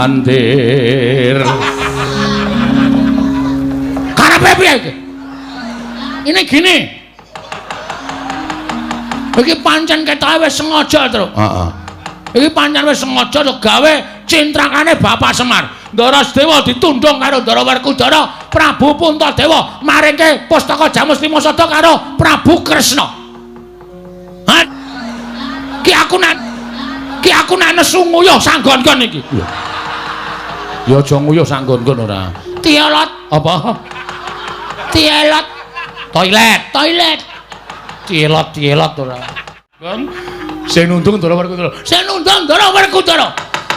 Andir. Karepe piye iki? Ini gini. Iki pancen ketoke wis sengaja, Tru. Heeh. Iki pancen wis sengaja to gawe cintrakane Bapak Semar. Ndara Sedewa ditundung karo Ndara Werkudara, Prabu Puntadewa maringke pustaka Jamus Limasada karo Prabu Kresna. Ha? Ki aku nek nesu nguyuh sanggon-gon iki. Ya aja nguyuh sanggon-gon ora. Tielot apa? Tielot. Toilet. Tielot ora. Kon Sing nundung Ndara Werkudara. sing nundung Ndara Werkudara.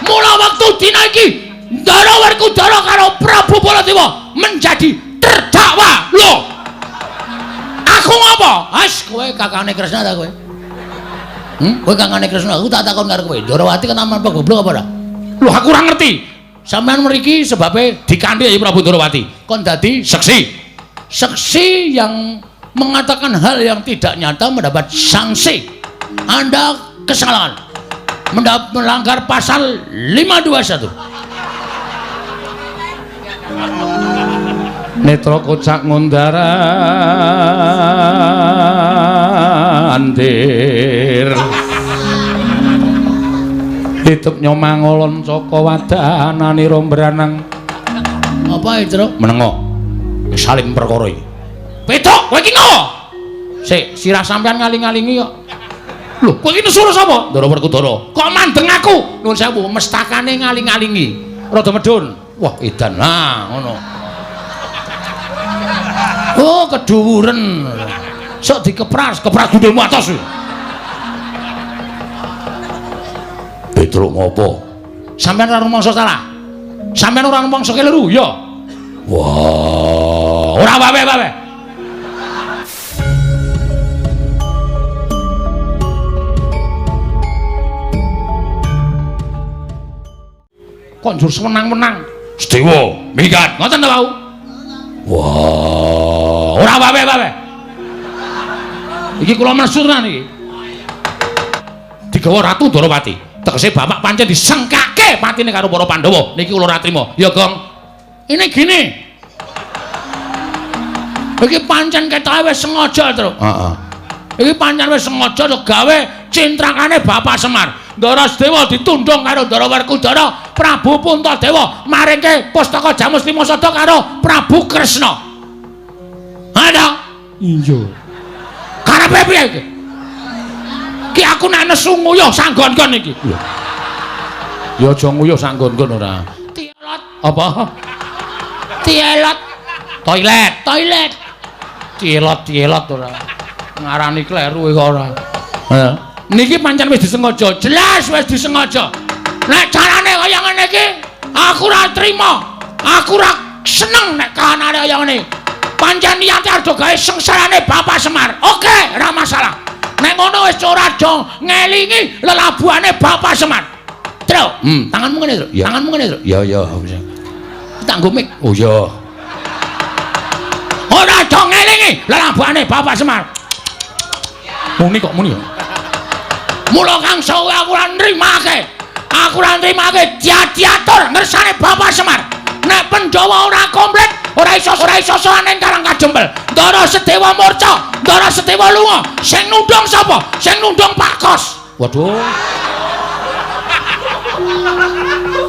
Mula wektu dina iki Ndara Werkudara karo Prabu Baladewa menjadi terdakwa. Lho. Aku ngapa? As kowe kakane Kresna ta kowe? Kowe kakane Kresna, aku tak takon karo kowe. Ndarawati kan aman apa goblok apa ora? Lho aku ora ngerti. Sampeyan mriki sebabe dikanthi Prabu Ndarawati. Kon dadi seksi. Seksi yang mengatakan hal yang tidak nyata mendapat sanksi. Anda kesalahan. Melanggar pasal 521. Netra kocak ngundara Andir. Hidup nyomangolon saka wadanane rombranang. Apa itu, Tru? Menengo. Saling perkara iki. Petok, kowe iki ngopo? Sik, sirah sampean ngaling-alingi kok. Lho, kowe iki nesu sapa? Ndara Werkudara. Kok mandeng aku? Nuwun sewu, mestakane ngaling-alingi. Rada medun. Wah, edan. Nah, ngono. Oh, keduwuren. Sok kepras gundulmu atos. Petruk ngopo? Sampeyan ora rumangsa salah. Sampeyan ora rumangsa keliru, ya. Wah, Ora bawe-bawe. Kok njur semenang-menang. Sedewa, minggat. Ngoten ta, Pak? Wah, Ora bawe-bawe. Iki kula mesur tenan iki. Digawa Ratu Ndarawati. Tegese bapak pancen disengkake patine karo para Pandhawa. Niki kula ora trima. Ya, Gong. Ini gini. Iki pancen ketoke wis sengaja, Tru. heeh. Iki pancen wis sengaja to gawe cintrakane Bapak Semar. Ndara Sedewa ditundung karo Ndara Werkudara, Prabu Puntadewa maringke pustaka Jamus Limasada karo Prabu Kresna. Ada? Iya. Karepe piye iki? Ki aku nek nesu nguyuh sanggon-gon iki. Ya aja nguyuh sanggon-gon ora. Tielot Apa? Tielot. Toilet. Tielot ora. Ngarani kleru kok ora. Heeh. Niki pancen wis disengaja, jelas wis disengaja. Nek carane kaya ngene iki, aku ora trima. Aku ora seneng nek kahanane kaya ngene. Pancen niate arep gawe sengsarane Bapak Semar. Oke, ora masalah. Nek ngono wis ora aja ngelingi lelabuhane Bapak Semar. Tru, tanganmu ngene, Tru. Ya. Tanganmu ngene, Tru. Ya. Tak nggo mik. Oh ya. Ora aja ngelingi lelabuhane Bapak Semar. Muni kok muni. Mula kang sawe aku ora nrimake. Aku ora nrimake diatur ngersane Bapak Semar. Nek Pandhawa ora komplit, ora iso sowanen Karang Kajembel. Ndara Sedewa murca, Ndara Sedewa lunga. Sing nundung sapa? Sing nundung Pak Kos. Waduh.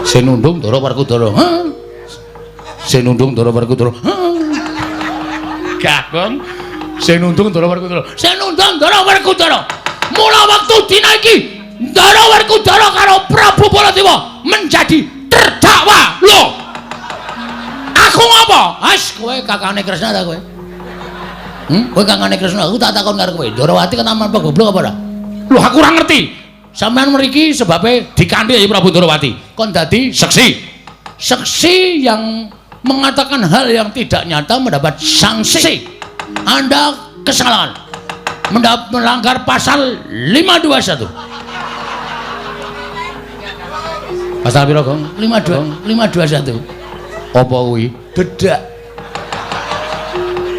Sing nundung Ndara Werkudara. Heh. Sing nundung Ndara Werkudara. Gak, Bang. Sing nundung Ndara Werkudara. Sing nundung Ndara Werkudara. Mula wektu dina iki Ndara Werkudara karo Prabu Baladewa menjadi terdakwa. Lho. Aku ngapa? As kowe kakane Kresna ta kowe? Kowe kakane Kresna, aku tak takon karo kowe. Ndarawati kan aman apa goblok apa ora? Lho aku ora ngerti. Sampeyan mriki sebabe dikanthi Prabu Ndarawati. Kon dadi seksi. Seksi yang mengatakan hal yang tidak nyata mendapat sanksi. Anda kesalahan. Melanggar pasal 521. Pasal piro, Gong? 521. Apa kuwi? Dedak.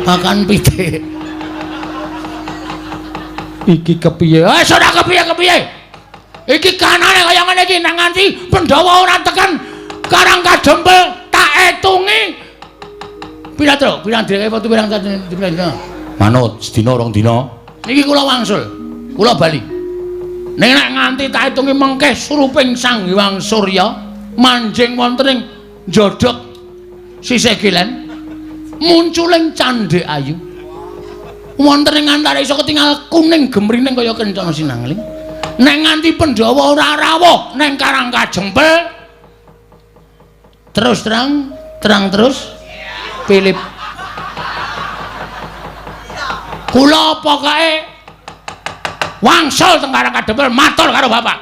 Makan pitik. Iki kepiye? Ora kepiye-kepiye. Iki kanane kaya ngene iki nang nganti Pandhawa ora tekan Karang Kadempel tak etungi pirang dhewe foto pirang dina. Manut sedina rong dina. Niki kula wangsul. Kula bali. Ning nek nganti tak etungi mengke suruping Sang Hyang Surya manjing wonten ing njodhok sisih kilen munculing Candhe Ayu. Wonten ing antarisa ketingal kuning gemrining kaya kencana sinangling. Nek nganti Pandhawa ora rawuh ning Karang Kadempel terus terang terus Philip kula pokoke wangsul teng Karang Kadempel matur karo bapak.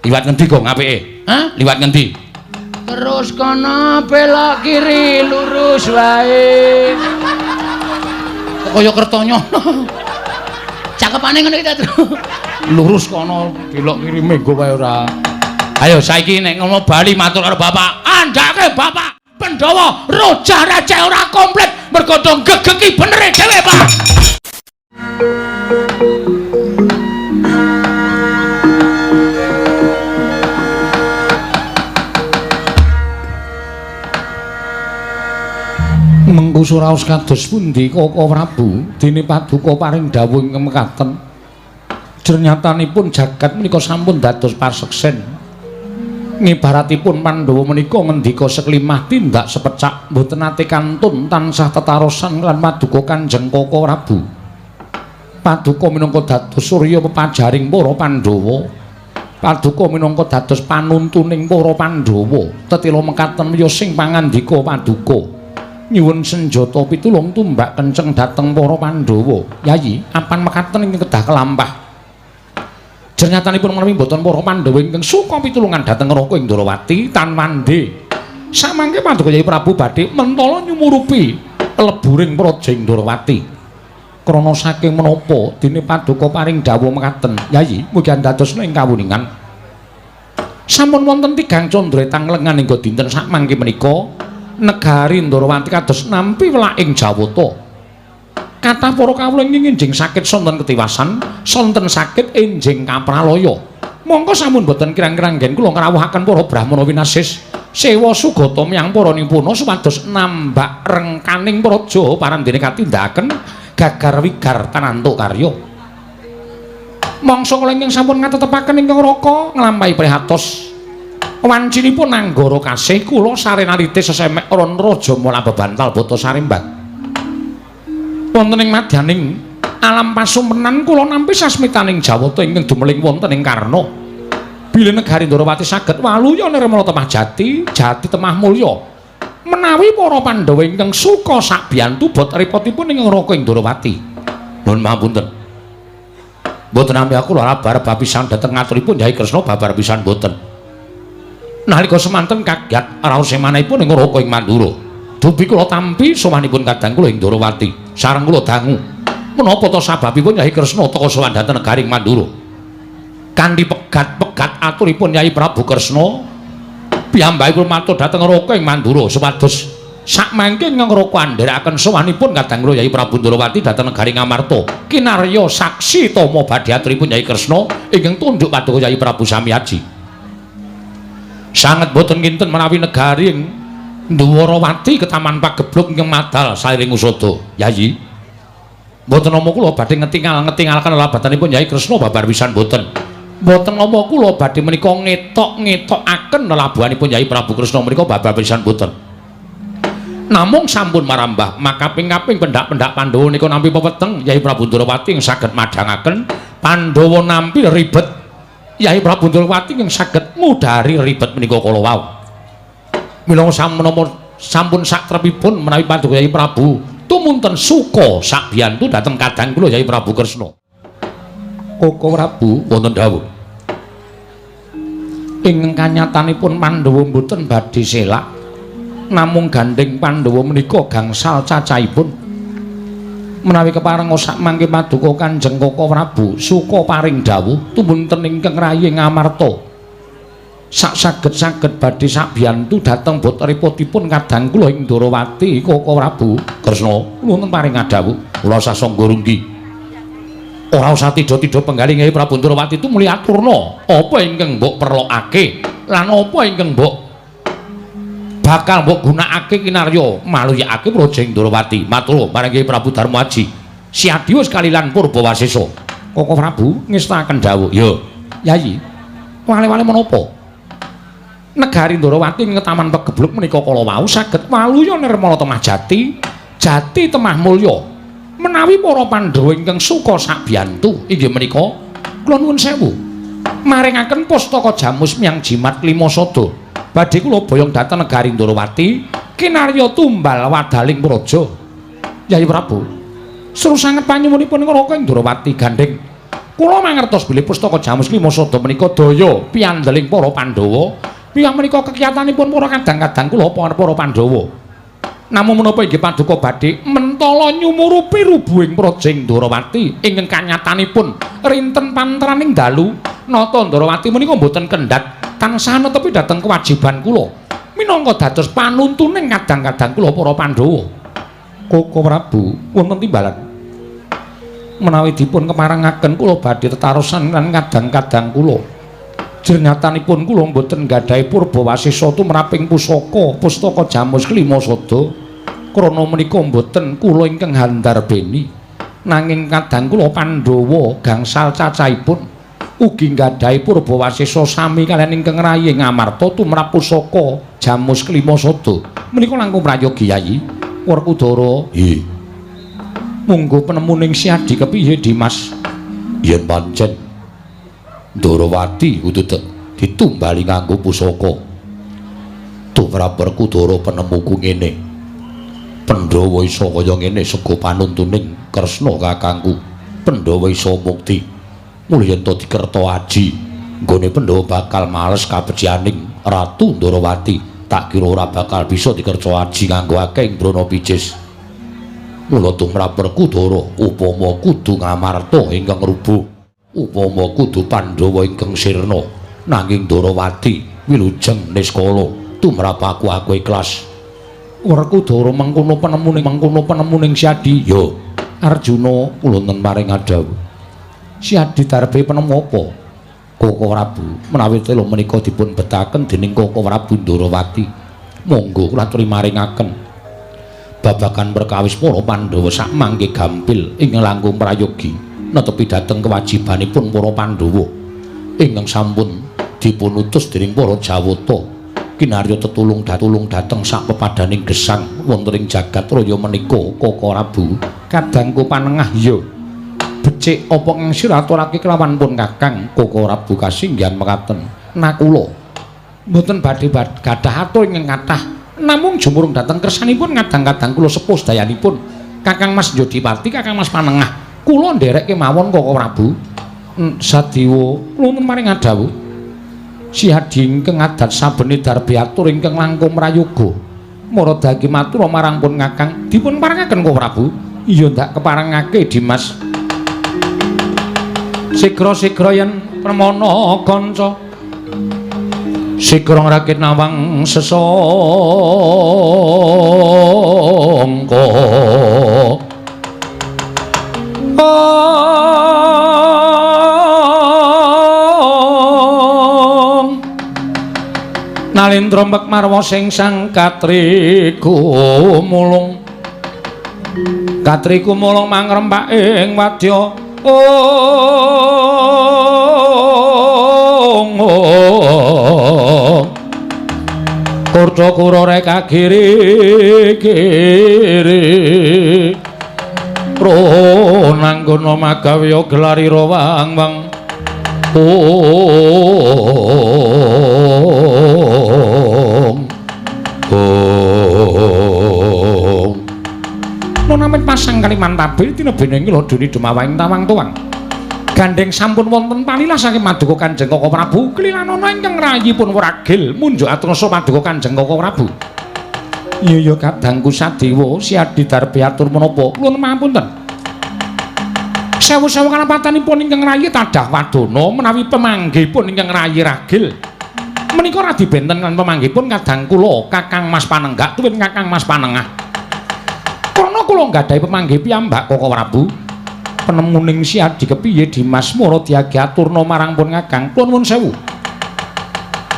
Liwat ngendi kok ngapike? Hah? Liwat ngendi? Terus kono belok kiri lurus wae. Kaya kertonyono. Cakepane ngono iki ta, Lurus kono belok kiri menggo wae ora. Ayo saiki nek ngono bali matur karo bapak. Andake bapak Pandhawa rojah raja ora komplit mergo gegeki benere dhewe, Pak. Mengku suraos kados pundi Koko Prabu dene paduka paring dawuh ing mekaten. Jernyatanipun jagat menika sampun dados paseksen. Ngibaratipun Pandhawa menika ngendika seklimah tindak sepecak mboten nate kantun tansah tetarosan lan paduka Kanjeng Koko Prabu. Paduka minangka dados surya pepajaring para Pandhawa. Paduka minangka dados panuntuning para Pandhawa. Tetela mekaten ya sing pangandika paduka. Nyuwun senjata pitulung tumbak kenceng dhateng para Pandhawa. Yayi, apan mekaten ing kedah kelampah. Jernyatanipun menawi boten para Pandhawa ingkang suka pitulungan dhateng Raka Indrawati tan mande. Samangke paduka Yai Prabu badhe mentala nyumurupi leburing Praja Indrawati. Krana saking menapa dene paduka paring dawuh mekaten, Yayi, mugi andadosna ing kawuningan. Sampun wonten 3 candretang lengan ingga dinten sakmangke menika negari Indrawati kados nampi welaking Jawata. Kathah para kawula ingkang enjing sakit sonten ketiwasan, sonten sakit enjing kapralaya. Mongko sampun boten kirang-kirang nggen kula ngrawuhaken para Brahmana winasis sewa sugata miyang para nipuna supados nambak rengkaning praja parandene katindakaken gagar wigar tanantuk karya. Mangsa kula ingkang sampun ngatetepaken ingkang Raka nglampahi prihatos. Wancinipun anggara kasih kula sarenalite sesemek ron raja mula bebantal bata sarembang. Wonten ing madyaning alam pasumenan kula nampi sasmitaning Jawata ingkang dumeling wonten ing Karna. Bilih negari Ndrawati saged waluya nirmala temah jati, jati temah mulya. Menawi para Pandhawa ingkang suka sakbiyantu bot repotipun ing Raka Indrawati. Nuwun pangapunten. Mboten nampi aku lara babar pisan dhateng ngaturipun Hyai Kresna babar pisan mboten. Nalika semanten kagiat raos semanipun ing Raka ing Mandura. Dupi kula tampi sowanipun kadang kula ing Ndrawati. Sareng kula dangu. Menapa ta sababipun Hyai Kresna taka sowan dhateng negari ing Mandura? Kanthi pegat-pegat aturipun Hyai Prabu Kresna piyambakipun matur dhateng Raka ing Mandura supados sakmangke ingkang Raka andherekaken sowanipun kadang kula Hyai Prabu Ndrawati dhateng negari Ngamarta. Kinarya saksi tama badhe aturipun Hyai Kresna ingkang tunduk paduka Hyai Prabu Samyaji. Sanget boten kinten menawi negari ing Ndwarawati ketaman pagebluk ingkang madal sairing usada. Yayi. Mboten nama kula badhe ngetingalaken labatanipun Hyai Kresna babar pisan mboten. Mboten nama kula badhe menika ngetok-ngetokaken lelabuhanipun Hyai Prabu Kresna menika babar pisan mboten. Namung sampun marambah makaping-kaping pendak-pendak Pandhawa nika nampi pepeteng Hyai Prabu Ndrawati ing saged madhangaken Pandhawa nampi ribet. Hyai Prabu Ndrawati ing saged mudhari ribet menika kala wau. Mila sampun satrepipun menawi paduka Hyai Prabu tumunten suka sakbiyantu dhateng kadang kula Hyai Prabu Kresna. Koko Prabu wonten dawuh. Ing kanyatanipun Pandhawa mboten badhe selak. Namung gandeng Pandhawa menika gangsal cacahipun. Menawi keparenga sakmangke paduka Kanjeng Koko Prabu suka paring dawuh tumunten ingkang rayi Ngamarta. Saged badhe sakbiyantu dhateng bot repotipun kadang kula ing Ndrawati Koko Prabu Kresna wonten paring dawuh kula sasangga runggi ora usah tida-tida penggalih Hyai Prabu Ndrawati itu muli aturna apa ingkang mbok perlokake lan apa ingkang mbok bakal mbok gunakake kinarya maluyakake Projeng Ndrawati. Matur marang Kyai Prabu Darma Aji. Siadi wis kalilan Purbawasesa. Koko Prabu ngestaken dawuh. Ya, Yayi. Wale-wale menapa? Negari Ndrawati ing Taman Pegebluk menika kala wau saged waluya nirmala temah jati, jati temah mulya. Menawi para Pandhawa ingkang suka sakbiyantu inggih menika kula nuwun sewu. Maringaken pustaka Jamus Myang Jimat Lima Sada. Badhe kula boyong dhateng negari Ndrawati kinarya tumbal wadaling praja. Yayi Prabu, seru sanget panyuwunipun Raka Ndrawati gandeng. Kula mangertos bilih pustaka Jamus Lima Sada menika daya piyandeling para Pandhawa. Piyambak menika kekiyatanipun para kadang-kadang kula para Pandhawa. Namung menapa inggih paduka badhe mentala nyumurupi rubuhing Projeng Ndrawati ingkang kanyatanipun rinten pantraning dalu nata Ndrawati menika boten kendhat tansah netepi dhateng kewajiban kula minangka dados panuntuning kadang-kadang kula para Pandhawa. Koko Prabu wonten timbalan menawi dipun keparengaken kula badhe tetarosan lan kadang-kadang kula jernyatanipun kula boten gadhahi Purbawasesa tumraping pustaka Jamus Lima Sada krana menika boten kula ingkang handarbeni nanging kadang kula Pandhawa gangsal cacahipun ugi gadhahi Purbawasesa sami kaliyan ingkang rayi ngamarta tumrap pusaka Jamus Lima Sada menika langkung prayogi Yayi Werkudara. Nggih. Monggo penemuning Siadi kepiye Dimas? Yen pancen Ndrawati kudu ditumbali nganggo pusaka. Tumrap Werkudara penemuku ngene. Pandhawa isa kaya ngene sega panuntuning Kresna kakangku. Pandhawa isa mukti. Mulih yen to dikerta aji, nggone Pandhawa bakal males kabecianing Ratu Ndrawati. Tak kira ora bakal bisa dikerca aji nganggo akeh brana picis. Mula tumrap Werkudara upama kudu ngamarta ingkang rubuh. Upama kudu Pandhawa ingkang sirna nanging Ndrawati wilujeng niskala tumrap aku ikhlas. Werkudara mangkono penemuning Siadi. Ya Arjuna kula nun maring adhawuh. Siadi darbe penemu apa? Koko Prabu menawi tela menika dipun betaken dening Koko Prabu Ndrawati. Monggo kula aturi maringaken babagan perkawis para Pandhawa sak mangke gampil ing langkung prayogi netepi dhateng kewajibanipun para Pandhawa ingkang sampun dipun utus dening para Jawata kinarya tetulung dhateng sak pepadaning gesang wonten ing jagat raya menika. Koko Prabu kadangku panengah ya becik apa ngangsir aturake kelawan pun Kakang. Koko Prabu kasinggihan mekaten nakula mboten badhe gadah atur ingkang kathah namung jumurung dhateng kersanipun kadang-kadang kula sepuh dayanipun Kakang Mas Yodipati, Kakang Mas Panengah kula ndereke mawon Koko Prabu. Sadiwa kula maring adhawuh Siadi ingkang adat sabene darbe atur ingkang langkung prayoga maradagi matur marang pun Kakang dipun parengaken Koko Prabu. Iya ndak keparengake Dimas. Sigra-sigra yen pramana kanca sigra rakit nawang sesangka Nalendra mbek marwa sing sang katriku mulung mangrempak ing wadya Kurta kurore kagiri-giri Ronanggono magawiya gelari rawang-wang Nonamen pasang Kalimantabe tinebenengi lodoni dumawahing tawang tuwang gandeng sampun wonten palilah saking Paduka Kanjeng Koko Prabu klilanana ingkang rayipun Wragil munjuk atrasa Paduka Kanjeng Koko Prabu. Iya kadangku Sadewa Siadi darbe atur menapa nuwun pamunten. Sewu-sewu kalampatanipun ingkang rayi tadah wadana menawi pemanggihipun ingkang rayi Ragil menika radi benten kan pemanggihipun kadang kula Kakang Mas Panenggak tuwin Kakang Mas Panengah. Krana kula nggadahi pemanggih piyambak Koko Prabu. Penemuning Siadi kepiye Dimas Mara diagi aturna marang pun Kakang. Kula nuwun sewu.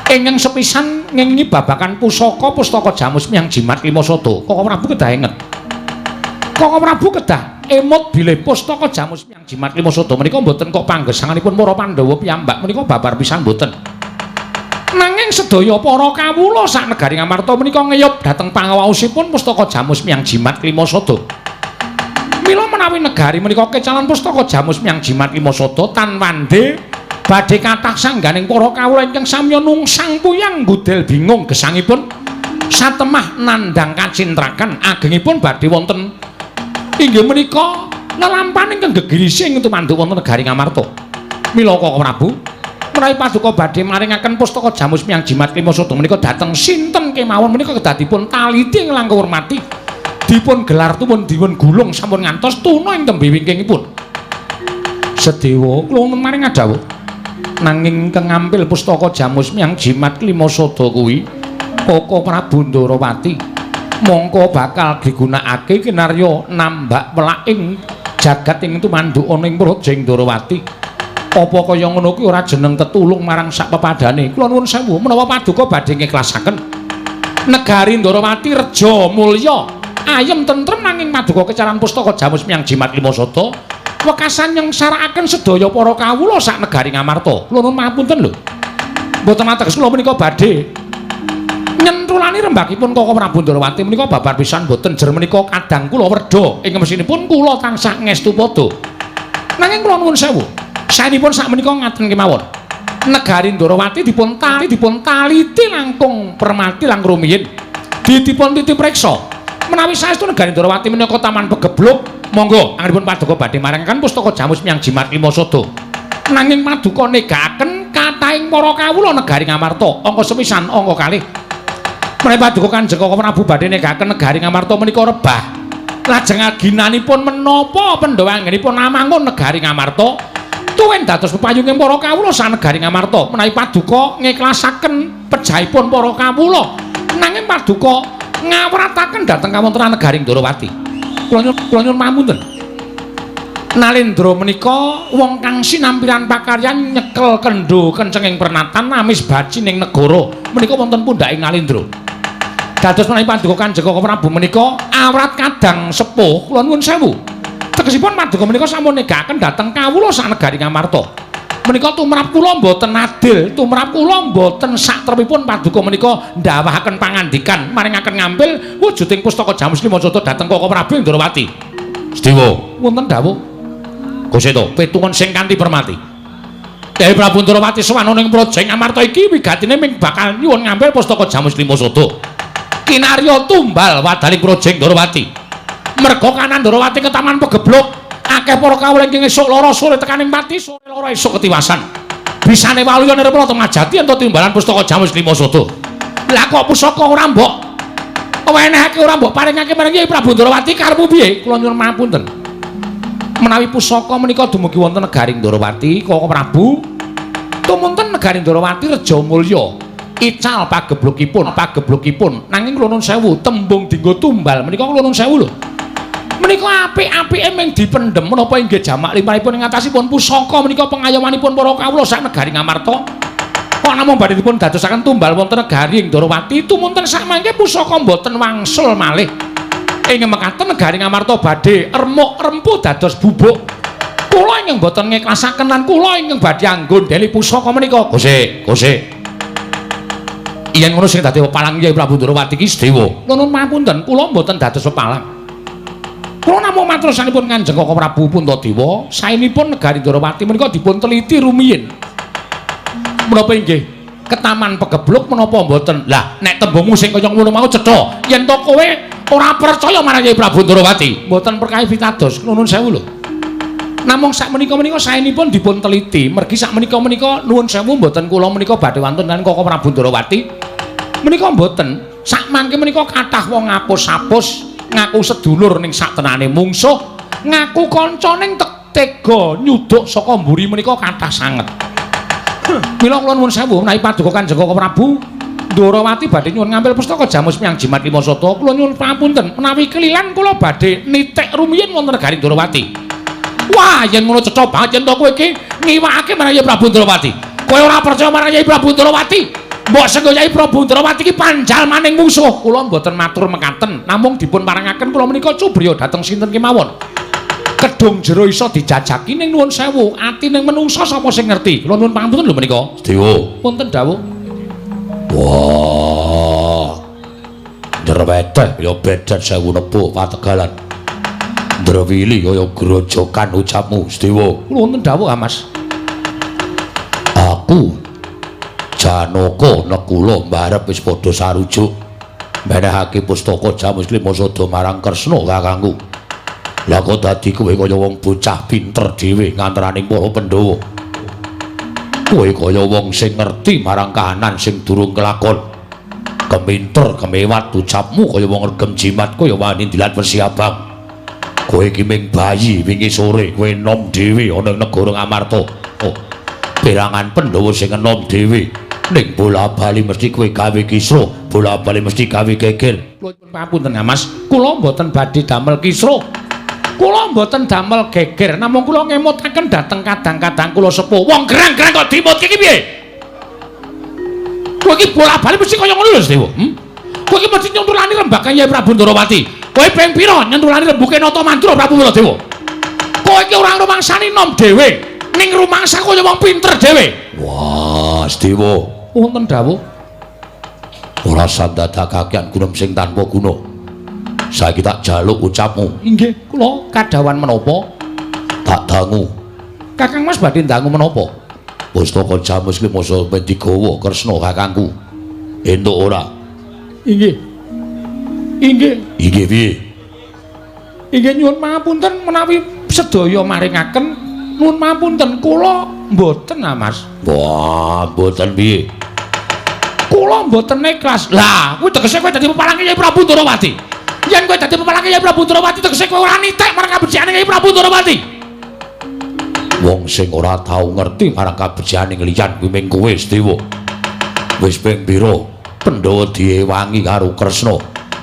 Ingkang sepisan ngengi babakan pustaka Jamus Miang Jimat Lima Sada. Koko Prabu kedah inget. Koko Prabu kedah emut bilih pustaka Jamus Miang Jimat Lima Sada menika mboten kok panggesanganipun para Pandhawa piyambak menika babar pisan mboten. Nanging sedaya para kawula sak negari Ngamarta menika ngeyop dhateng pangawaosipun pustaka Jamus Miang Jimat Lima Sada. Mila menawi negari menika kecalan pustaka Jamus Miang Jimat Lima Sada tan wande badhe kathah sangganing para kawula ingkang samya nungsang puyang budel bingung gesangipun satemah nandhang kacintrakan agengipun badhe wonten inggih menika lelampahan ingkang gegirising tumandu wonten negari Ngamarta. Mila Koko Prabu menawi paduka badhe maringaken pustaka Jamus Miang Jimat Lima Sada menika dhateng sinten kemawon menika kedah dipun taliti langkung hormati dipun gelar tuwun dipun gulung sampun ngantos tuna ing tembe wingkingipun. Sedewa kula maring adhawuh nanging kang ngampil pustaka Jamus Miang Jimat Lima Sada kuwi Koko Prabu Ndarawati mongko bakal digunakake kinarya nambak welaking jagat ing tumandu ana ing Projeng Ndarawati. Apa kaya ngono kuwi ora jeneng tetulung marang sak pepadane. Kula nuwun sewu menawa paduka badhe ngikhlasaken negari Ndarawati reja mulya ayem tentrem nanging paduka kecaran pustaka Jamus Miang Jimat Lima Sada wekasan nyengsarakaken sedaya para kawula sak negari Ngamarta. Kula nuwun pangapunten lho. Mboten ateges kula menika badhe nyentrulani rembakipun Koko Prabu Ndarawati menika babar pisan mboten jer menika kadang kula werda ing mesinipun kula tansah ngestu padha. Nanging kula nuwun sewu saenipun sak menika ngaten kemawon. Negari Ndarawati dipun taliti langkung permati langkung rumiyin. Dipun titip reksa. Menawi saestu negari Ndarawati menika taman pegebluk, monggo anggenipun paduka badhe maringaken pustaka Jamus Miang Jimat Lima Sada. Nanging paduka negaken kathahing para kawula negari Ngamarta, angka sepisan angka kalih. Menawi paduka Kanjeng Koko Prabu badhe negaken negari Ngamarta menika rebah. Lajeng aginanipun menapa Pandhawa anggenipun namangun negari Ngamarta tuwin dados pepayunging para kawula sanegari Ngamarta. Menawi paduka ngiklasaken pejahipun para kawula nanging paduka ngawrataken dhateng kawontenan negari Ndarawati. Kula nyuwun pamunten. Nalendra menika wong kang sinampiran pakaryan nyekel kendho kencenging pernatan amis baci ning negara menika wonten pundhaking Nalendra. Dados menawi paduka Kanjeng Koko Prabu menika awrat kadang sepuh kula nuwun sewu. Tegesipun paduka menika sampun negaken dhateng kawula sak negari Ngamarta. Menika tumrap kula mboten adil, tumrap kula mboten satrepipun paduka menika ndawahaken pangandikan maringaken ngampil wujuding pustaka Jamus Lima Sada dhateng Koko Prabu Ndarawati. Sedewa, wonten dawuh. Gusti to, pitungan sing kanthi permati. Kyai Prabu Ndarawati sowan ning Projeng Ngamarta iki wigatine ming bakal nyuwun ngampil pustaka Jamus Lima Sada. Kinarya tumbal wadaling Projeng Ndarawati. Merga kanan Ndarawati ke taman pegebluk. Akeh para kawula ingkang esuk lara sore tekaning pati, sore lara esuk ketiwasan. Bisane waluya nirepana temajati ento timbalan pustaka Jamus Lima Sada. Lah kok pusaka ora mbok wenehake ora mbok paringake marang Kyai Prabu Ndarawati karepmu piye? Kula nyuwun mapunten. Menawi pusaka menika dumugi wonten negari Ndarawati, Koko Prabu tumunten negari Ndarawati reja mulya. Ical pageblukipun. Nanging kula nuwun sewu, tembung dinggo tumbal menika kula nuwun sewu lho. Menika apik-apike ming dipendhem menapa inggih jamak limanipun ing atasipun pusaka menika pengayomanipun para kawula sak negari Ngamarta. Kok namung badhe dipun dadosaken tumbal wonten negari Ndarawati tumunten sak mangke pusaka mboten wangsul malih. Ing mekaten negari Ngamarta badhe remuk-rempu dados bubuk. Kula ingkang mboten ngiklasaken lan kula ingkang badhe anggondheli pusaka menika. Gusti. Yen ngono sing dadi pepalang Kyai Prabu Ndarawati iki Sedewa. Nuwun pamunten, kula mboten dados pepalang. Kula namung matursanipun Kanjeng Koko Prabu Puntadewa, saenipun negari Ndarawati menika dipun teliti rumiyin. Menapa inggih ketaman pegebluk menapa mboten? Lah nek tembungmu sing kaya ngono mau cetha, yen to kowe ora percaya marang Kyai Prabu Ndarawati, mboten perkawis pitados. Nuwun sewu lho. Namung sak menika saenipun dipun teliti, mergi sak menika nuwun sewu mboten kula menika badhe wonten lan Koko Prabu Ndarawati. Menika mboten, sak mangke menika kathah wong ngapus-apus ngaku sedulur ning saktenane mungsuh, ngaku kanca ning tega nyuduk saka mburi menika kathah sanget. Mila kula nuwun sewu menawi paduka Kanjeng Koko Prabu Ndarawati badhe nyuwun ngambil pustaka Jamus Miang Jimat Lima Sada, kula nyuwun pamunten menawi kelilan kula badhe nitik rumiyin wonten negari Ndarawati. Wah, yen ngono cetha banget yen to kowe iki ngiwakake marang Kyai Prabu Ndarawati. Kowe ora percaya marang Kyai Prabu Ndarawati? Mbok Senggayai Prabu Ndrawati iki panjal maning mungsuh. Kula mboten matur mekaten, namung dipun parangaken kula menika cubriya dhateng sinten kemawon. Kedung jero iso dijajaki ning nuwun sewu, ati ning menungsa sapa sing ngerti. Kula nuwun pangapunten lho menika. Dewa. Punten dawuh. Wah. Nderweteh ya bedan sewu nebuk pategalan. Ndrawili kaya grojokan ucapmu, Dewa. Kula wonten dawuh, Mas. Aku Janaka Nekula mbarep wis padha sarujuk menehake pustaka Jamusli Masada marang Kresna kakangku. Lah kok dadi kowe kaya wong bocah pinter dhewe ngantaraning para Pandhawa. Kowe kaya wong sing ngerti marang kahanan sing durung kelakon. Keminter kemewat ucapmu kaya wong regem jimat kaya wani dilat wesi abang. Kowe iki ming bayi wingi sore kowe enom dhewe ana ing negara Ngamarta. Oh, perangan Pandhawa sing enom dhewe ning bola-bali mesti kowe gawe kisra, bola-bali mesti gawe geger. Papunten, Mas. Kula mboten badhe damel kisra. Kula mboten damel geger, namung kula ngemutaken dhateng kadang-kadang kula sepuh. Wong gerang-gerang kok dimutke iki piye? Kowe iki bola-bali mesti kaya ngono lho, Dewa. Kowe iki mesti nyuntulani lembaga Nyai Prabu Ndrawati. Kowe ping pira nyuntulani rembuke Nata Mantra Prabu Baladewa? Kowe iki ora rumangsani nom dhewe, ning rumangsa kaya wong pinter dhewe. Wah, Dewa. Wonten dawuh. Ora sandadakaken gunem sing tanpa guna. Saiki tak jaluk ucapmu. Inggih, kula kadhawan menapa? Tak dangu. Kakang Mas badhe ndangu menapa? Pustaka Jamusli Masada digawa Kresna kakangku. Entuk ora? Inggih. Inggih. Inggih piye? Inggih nyuwun pangapunten menawi sedaya maringaken nuwun pangapunten kula mboten, Mas. Wah, mboten piye? Kula mboten ikhlas. Lah, kuwi tegese kowe dadi pepalange Nyai Prabu Ndrawati. Yen kowe dadi pepalange Nyai Prabu Ndrawati tegese kowe ora nitek marang kabejane Nyai Prabu Ndrawati. Wong sing ora tau ngerti marang kabejane liyan kuwi mung kowe, Dewa. Wis ping pira Pandhawa diewangi karo Kresna?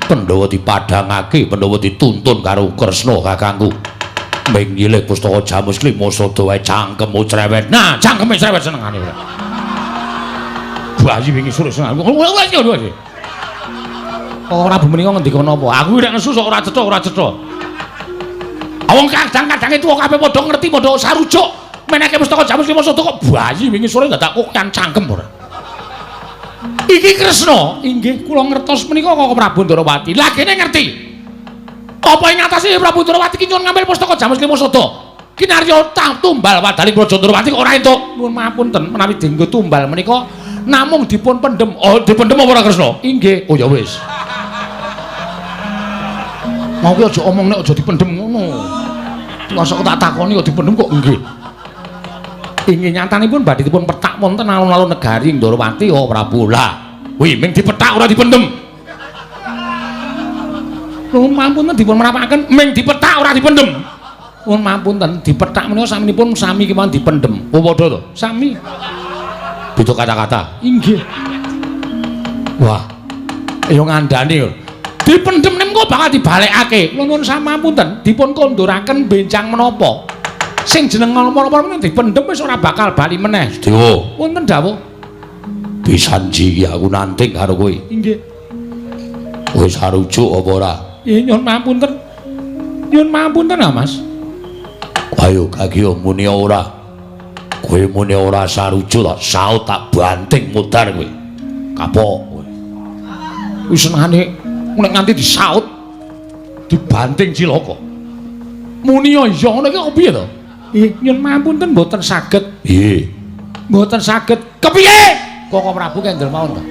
Pandhawa dipadhangake, Pandhawa dituntun karo Kresna kakangku. Ming nyilih pustaka Jamusli Masada wae cangkemmu cerewet. Nah, cangkeme cerewet senengane. Bayi wingi sore seneng. Ora bumenika ngendika napa? Aku nek nesu sok ora cetha. Wong kadang-kadange tuwa kabeh padha ngerti, padha sarujuk. Meneke pustaka Jamusli Masada kok bayi wingi sore dadak kokan cangkem ora. Iki Kresna, inggih kula ngertos menika kok Prabu Ndrawati. Lah kene ngerti. Apa ing atase Prabu Ndrawati ki nyuwun ngambil pustaka Jamusli Masada? Kinarya tumbal wadaling Praja Ndrawati kok ora entuk. Nuwun mapunten menawi dienggo tumbal menika namung dipun pendhem. Oh, dipendhem apa ora Kresna? Inggih. Oh ya wis. Mau ki aja omong nek aja dipendhem ngono. Masa tak takoni kok dipendhem kok nggih. Inggih nyatanipun badhe dipun petak wonten alun-alun negari Ndrawati oh Prabu. Lah, kuwi ming dipetak ora dipendhem. Nuwun mapunten dipun merapaken ming dipetak ora dipendhem. Nuwun mapunten dipetak menika saminipun sami kemawon dipendhem. Oh padha to? Sami. Beda kata-kata. Inggih. Wah. Ya ngandani lho. Dipendhem niku bakal dibalekake. Nuwun samapunten dipun konduraken benjang menapa? Sing jeneng apa-apa menika dipendhem wis ora bakal bali meneh. Dewa. Wonten dawuh. Pisanji iki aku nanting karo kowe. Inggih. Wis sarujuk apa ora? Nggih nyuwun mapunten. Nyuwun mapunten, Mas. Ayo kaki muni ora. Kowe muni ora sarujuk tak saut tak banting mudar kowe. Kapok kowe. Wis senengane nek nganti disaut dibanting cilaka. Muni iya ngono iki kok piye to? Nggih, nyuwun mapunten mboten saged. Piye? Mboten saged. Kepiye? Kok Prabu kendel mawon to?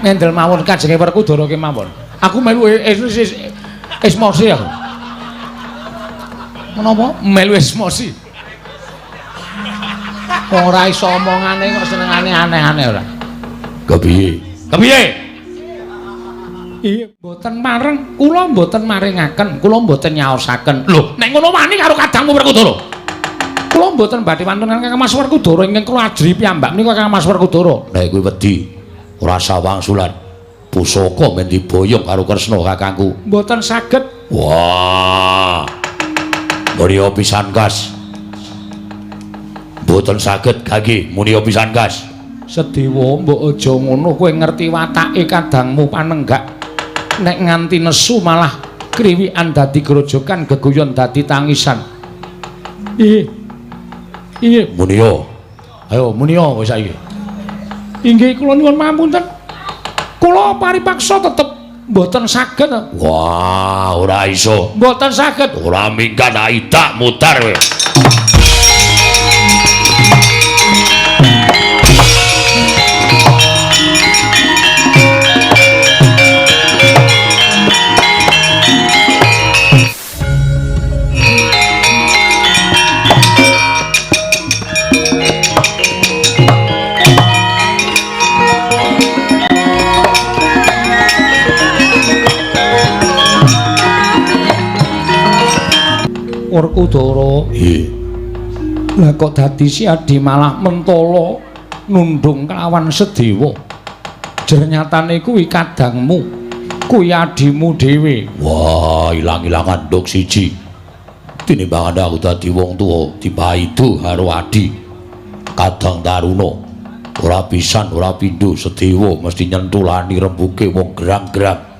Kendel mawon kajenge Werkudara kemawon. Aku melu esmosi aku. Menapa? Melu esmosi. Ora iso omongane kok senengane aneh-aneh ora. Kepiye? Kepiye? Iya, mboten mareng, kula mboten maringaken, kula mboten nyaosaken. Lho, nek ngono wani karo kadangmu Werkudara. Kula mboten badhe wonten Kang Mas Werkudara ingkang kula ajri piyambak menika Kang Mas Werkudara. Nek kowe wedi ora sawangsulan pusaka men diboyong karo Kresna kakangku. Mboten saged. Wah. Mulya pisan gas. Mboten saged kaki mulya pisan gas. Sedewa mbok aja ngono, kowe ngerti watake kadangmu panenggak. Nek nganti nesu malah kriwikan dadi grojokan, geguyon dadi tangisan. Iya. Munia. Ayo munia kowe saiki. Inggih kula nyuwun pamunten. Kula paripaksa tetep mboten saged. Wah, ora iso. Mboten saged. Ora minggat aidak mutar kowe. Werkudara. Lah kok dadi si Adi malah mentala nundung kelawan Sedewa. Jernyatane kuwi kadangmu, kuwi adimu dhewe. Wah, ilang-ilangan nduk siji. Tinimbang aku dadi wong tuwa dipaidu karo Adi. Kadang Taruna ora pisan ora pindho Sedewa mesti nyentulani rembuke wong gerang-gerang.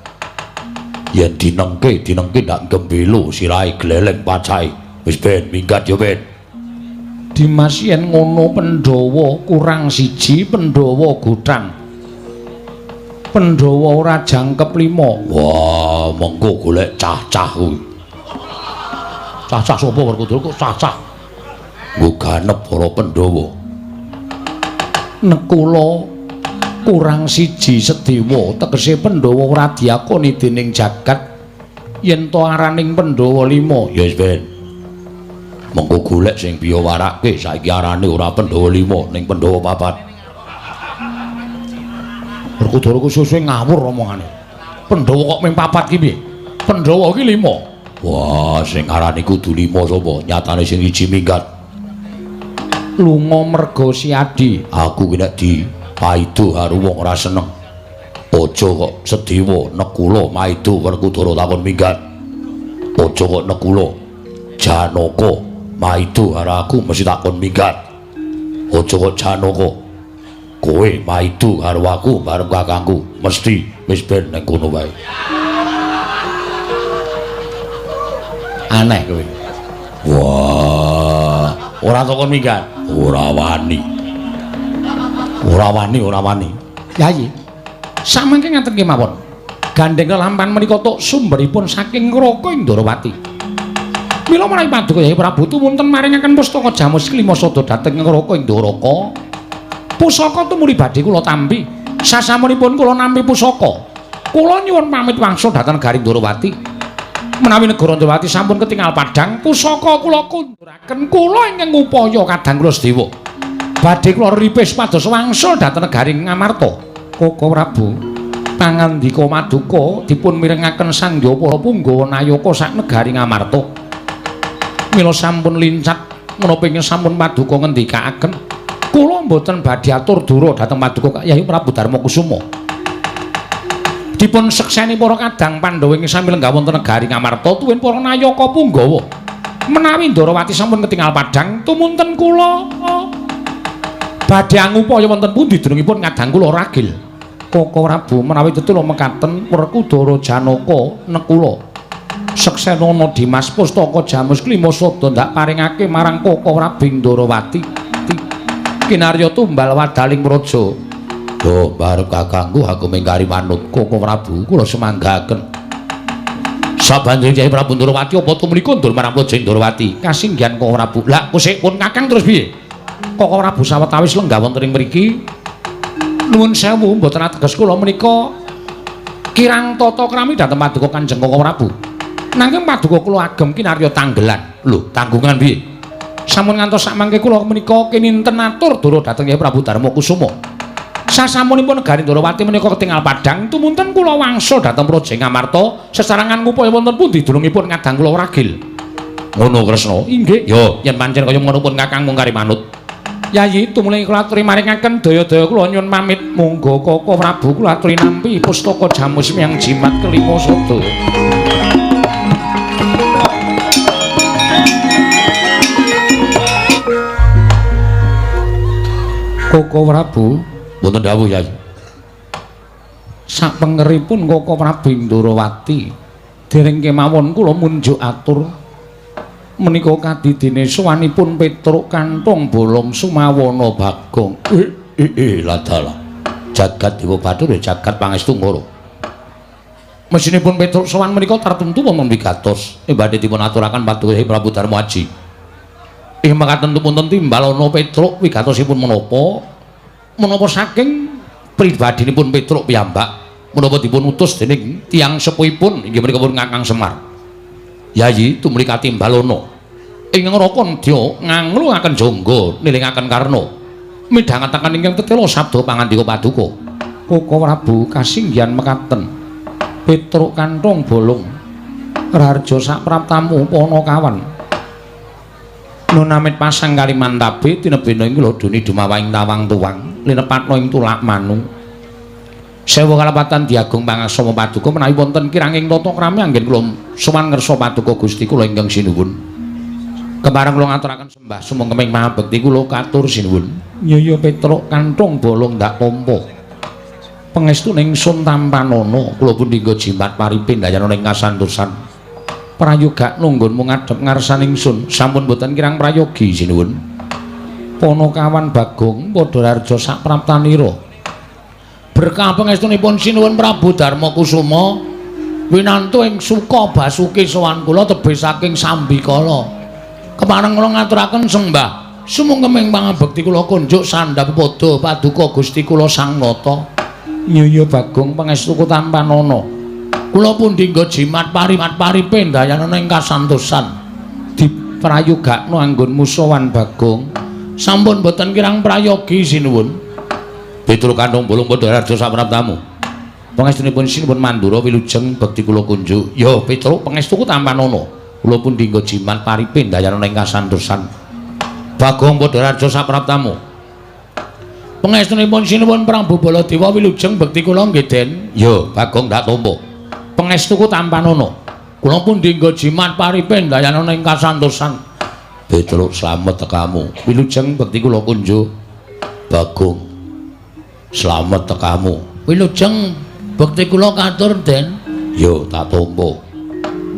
Yen dinengke ndak gembelo sirahe gleleng pacahe. Wis ben minggat yo ben. Dimas yen ngono Pandhawa kurang siji, Pandhawa gutang. Pandhawa ora jangkep 5. Wah, mengko golek cah-cah kuwi. Cah-cah sapa Werkudara kok cah-cah? Nggo ganep para Pandhawa. Nekula kurang siji Sedewa, tegese Pandhawa ora diakoni dening jagat yen to araning Pandhawa 5. Ya wis ben. Mengko golek sing biya warake saiki arane ora Pandhawa 5 ning Pandhawa 4. Werkudara ku suwe ngawur omongane. Pandhawa kok mung 4 ki piye? Pandhawa ki 5. Wah, sing arane kudu 5 sapa? Nyatane sing siji minggat. Lunga merga si Adi. Aku ki nek dipaidu karo wong ora seneng. Aja kok Sedewa Nekula maidu Werkudara takon minggat. Aja kok Nekula Janaka maidu karo aku mesti takon minggat. Aja kok Janaka kowe maidu karo aku bareng kakangku mesti wis ben ning kono wae. Aneh kowe. Wah, ora takon minggat. Ora wani. Yayi. Samangke ngaten ki mawon. Gandeng kelampan menika tok sumberipun saking Ngraka Indrawati. Mila menawi paduka Yayi Prabu tumunten maringaken pustaka Jamus Klima Sada dhateng Ngraka Indraka. Pusaka tumuli badhe kula tampi. Sasampunipun kula nampi pusaka, kula nyuwun pamit wangsul dhateng negari Indrawati. Menawi negara Indrawati sampun ketingal padhang, pusaka kula kunduraken kula ingkang upaya kadang kula Sedewa. Badhe kula ripis pados wangsul dhateng negari Ngamarta. Koko Prabu, pangandika Maduka dipun mirengaken sangya para punggawa nayaka sak negari Ngamarta. Mila sampun lincat menapa ingkang sampun Paduka ngendikaaken, kula mboten badhe atur dura dhateng Paduka Yayi Prabu Darmakusuma. Dipun sekseni para kadang Pandhawa ing sami lenggah wonten negari Ngamarta tuwin para nayaka punggawa. Menawi Ndrawati sampun ketingal padhang, tumunten kula badhe angupaya wonten pundi dunungipun kadang kula ragil. Koko Prabu menawi tetula mekaten Werkudara Janaka Nekula seksenana Dimas pustaka Jamus Klima Sada ndak paringake marang Koko Prabu Ndrawati kinarya tumbal wadaling praja. Yo barep kakangku aku mingkari manut Koko Prabu kula semanggaken. Sabanjure Kyai Prabu Ndrawati apa tumriko ndur marang Praja Ndrawati. Kasinggihan Koko Prabu. Lah kusik pun kakang terus piye? Koko Prabu sawetawis lenggah wonten ing mriki. Nuwun sewu mboten ateges kula menika kirang tata krami dhateng Paduka Kanjeng Koko Prabu. Nanging Paduka kula agem kinarya tanggelan. Lho, tanggungan piye? Sampun ngantos samangke kula menika kininten atur dura dhateng Kyai Prabu Darmakusuma. Sasampunipun negari Ndrawati menika ketingal padhang, tumunten kula wangsul dhateng Praja Ngamarta sesarengan ngupaya wonten pundi dunungipun kadang kula ragil. Ngono Kresna. Inggih. Yo, Yen pancen kaya ngono pun kakang mung kari manut. Yayi tumuli kula aturi maringaken daya-daya kula nyuwun pamit. Monggo Koko Prabu kula aturi nampi pustaka Jamus Miyang Jimat Kelima Sada. Koko Prabu Mboten dawuh Yai. Sapengeripun Koko Prabu Indrawati dereng kemawon kula munjuk atur menika kadidene sowanipun Petruk Kanthong Bolong Sumawana Bagong. Ladala. Jagat Dewa Bathara jagat pangestu ngoro. Mesinipun Petruk sowan menika tartemtu wonten wigatos badhe dipun aturaken paduka Prabu Darma Aji. Ing mekaten punten timbal ana Petruk wigatosipun menapa saking pribadinipun Petruk piyambak menapa dipun utus dening tiyang sepuhipun inggih menika pun Kakang Semar. Yayi tumriki Timbalana ing Ngrakandya ngangluaken jangga nilingaken karna midhangetaken ingkang tetela sabda pangandika paduka. Koko Prabu kasinggihan mekaten Petruk Kanthong Bolong Rarja sapraptamu Panakawan nunamit pasang Kalimantabe tinebena ing Lodoni dumawahing tawang tuwang linepatna ing tulak manung sewu kalapatan diagung pangaksama paduka menawi wonten kiranging tata krami anggen kula sowan ngersa paduka Gusti kula ingkang sinuwun kepareng kula ngaturaken sembah sumengkeming mahabekti kula katur sinuwun. Nyaya Petruk Kanthong Bolong ndak tampa pangestuning sun tampanana kula pun dinggo jimat paripin dayana ing kasantosan prayoga nunggunmu ngadhep ngarsaning sun sampun boten kirang prayogi sinuwun. Panakawan Bagong padha Rarja sapraptanira berkah pangestunipun sinuwun Prabu Darma Kusuma winantu ing suka basuki sowan kula tebih saking Sambikala kepareng kula ngaturaken sembah sumengkeming pangabekti kula kunjuk sandhap padha paduka Gusti kula Sang Nata. Nyaya Bagong pangestuku tampanana kula pun dinggo jimat paripen dayana ing kasantosan diprayogakno anggonmu sowan Bagong sampun boten kirang prayogi sinuwun. Petruk Kanthong Bolong padha Rarja sapraptamu pangestunipun sinuwun Mandura wilujeng bekti kula kunjuk. Ya Petruk pangestuku tampanana kula pun dinggo jimat paripin dayana ing kasantosan. Bagong padha Rarja sapraptamu pangestunipun sinuwun Prabu Baladewa wilujeng bekti kula nggeden. Ya Bagong ndak tampa pangestuku tampanana kula pun dinggo jimat paripin dayana ing kasantosan. Petruk slamet tekamu wilujeng bekti kula kunjuk. Bagong slamet tekamu wilujeng bekti kula katur Den. Yo tak tampa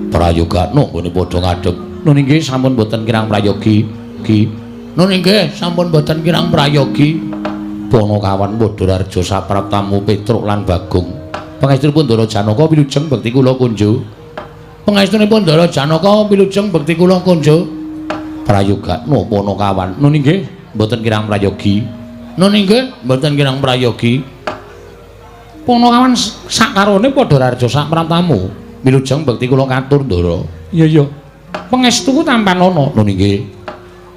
prayogakno nggone padha ngadhep. Nun inggih sampun boten kirang prayogi Ki. Nun inggih sampun boten kirang prayogi. Panakawan padha Rarja sapraptamu Petruk lan Bagong pangestunipun Ndara Janaka wilujeng bekti kula kunjuk. Pangestunipun Ndara Janaka wilujeng bekti kula kunjuk. Prayogakno Panakawan. Nun inggih boten kirang prayogi. Nun inggih boten kirang prayogi. Panakawan sakarone padha Rarja sapraptamu wilujeng bekti kula katur Ndara. Iya. Pangestuku tampanana. Nun inggih.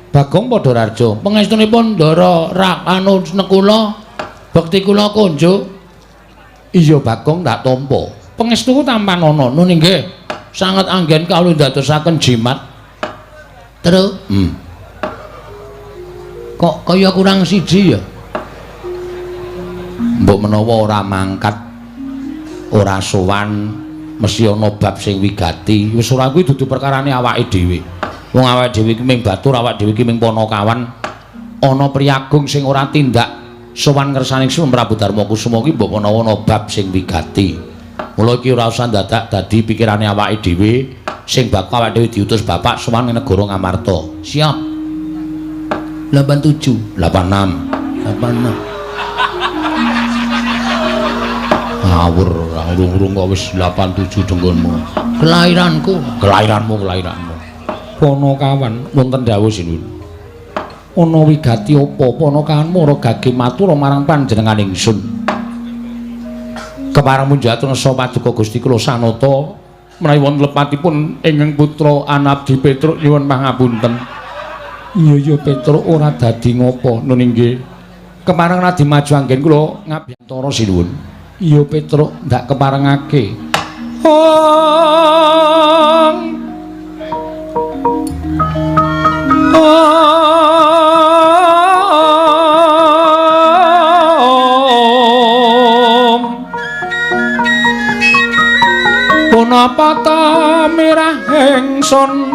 Bagong padha Rarja pangestunipun Ndara Rakanu Nekula bekti kula kunjuk. Iya Bagong ndak tampa pangestuku tampanana. Nun inggih sanget anggen kawula dadosaken jimat. Terus kok kaya kurang siji ya? Mbok menawa ora mangkat ora sowan mesti ana bab sing wigati. Wis ora kuwi dudu perkarane awake dhewe. Wong awake dhewe iki ming batur, awake dhewe iki ming Panakawan. Ana priyagung sing ora tindak sowan ngersaning Sun Prabu Darma Kusuma iki mbok menawa ana bab sing wigati. Mula iki ora usah dadak dadi pikirane awake dhewe sing bakal awake dhewe diutus bapak sowan ing negara Ngamarta. Siap. 87, 86, 86. Ngawur, urung kok wis 87 denggonmu. Kelahiranmu. Panakawan wonten dawuh sinuwun. Ana wigati apa Panakawanmu ora gage matur marang panjenengan ingsun. Kepareng munjat ngersa paduka Gusti kula sanata menawi wonten lepatipun ingkang putra Anabdi Petruk nyuwun pangapunten. Iya Petruk ora dadi ngopo nun inggih. Kepareng radi maju anggen kula ngabiyantara sinuwun. Iya Petruk ndak keparengake. Punapa ta mirah ingsun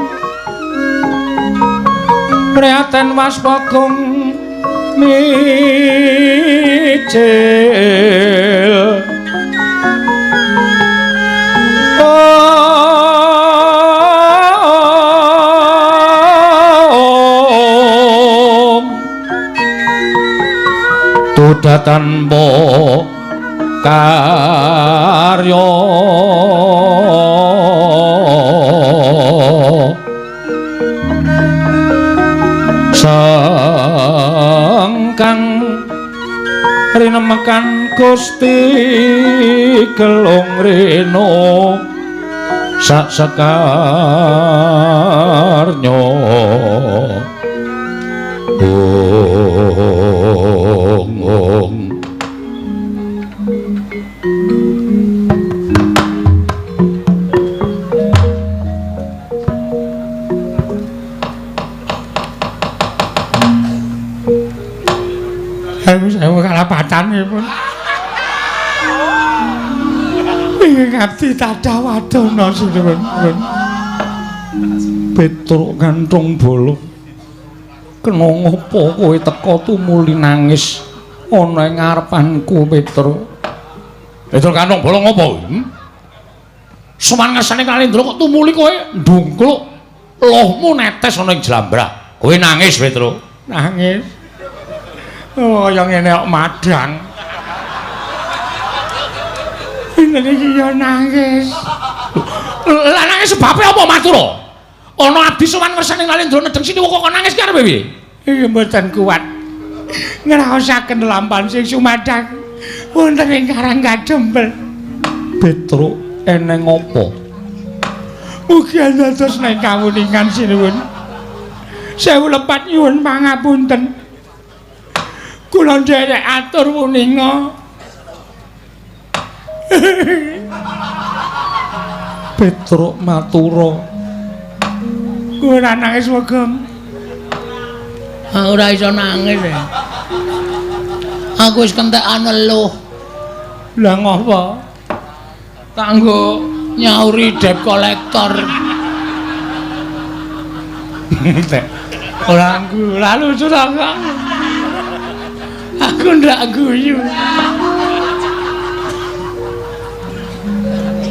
prihatin Was Bagong mijil cicil Tuda tanpa karya sangkang rinemekan Gusti gelung rena sak sekarnya Saya kalah patan ya pun. Ngati tadah wadono sinten. Petruk gantung bolo. Kena ngopo kowe teka tumuli nangis ana ing ngarepanku Petruk. Petruk gantung bolo ngopo? Seman ngersane Kalendra kok tumuli kowe ndungkluk. Lohmu netes ana ing jlambrah. Kowe nangis Petruk. Nangis. Oh, yang ngene kok madang. Ini iki ya nangis. Lah nangis sebabe apa matur? Ana abdi sowan ngersane Kalendra nedeng sini kok nangis karepe piye? Iki mboten kuat. Ngraosaken lampahan sing sumadang wonten ing Karanggadempel. Petruk eneng apa? Mugi dados nek kawuningan sinuwun. Sewu lepat nyuwun pangapunten. Kula nderek atur wuninga. Petruk matura. Ora nangis Wegeng. Ora iso nangis. Aku wis kentekan weluh. Lah ngopo? Kanggo nyauri debt collector. Ora lalu curang. Aku ndak guyu.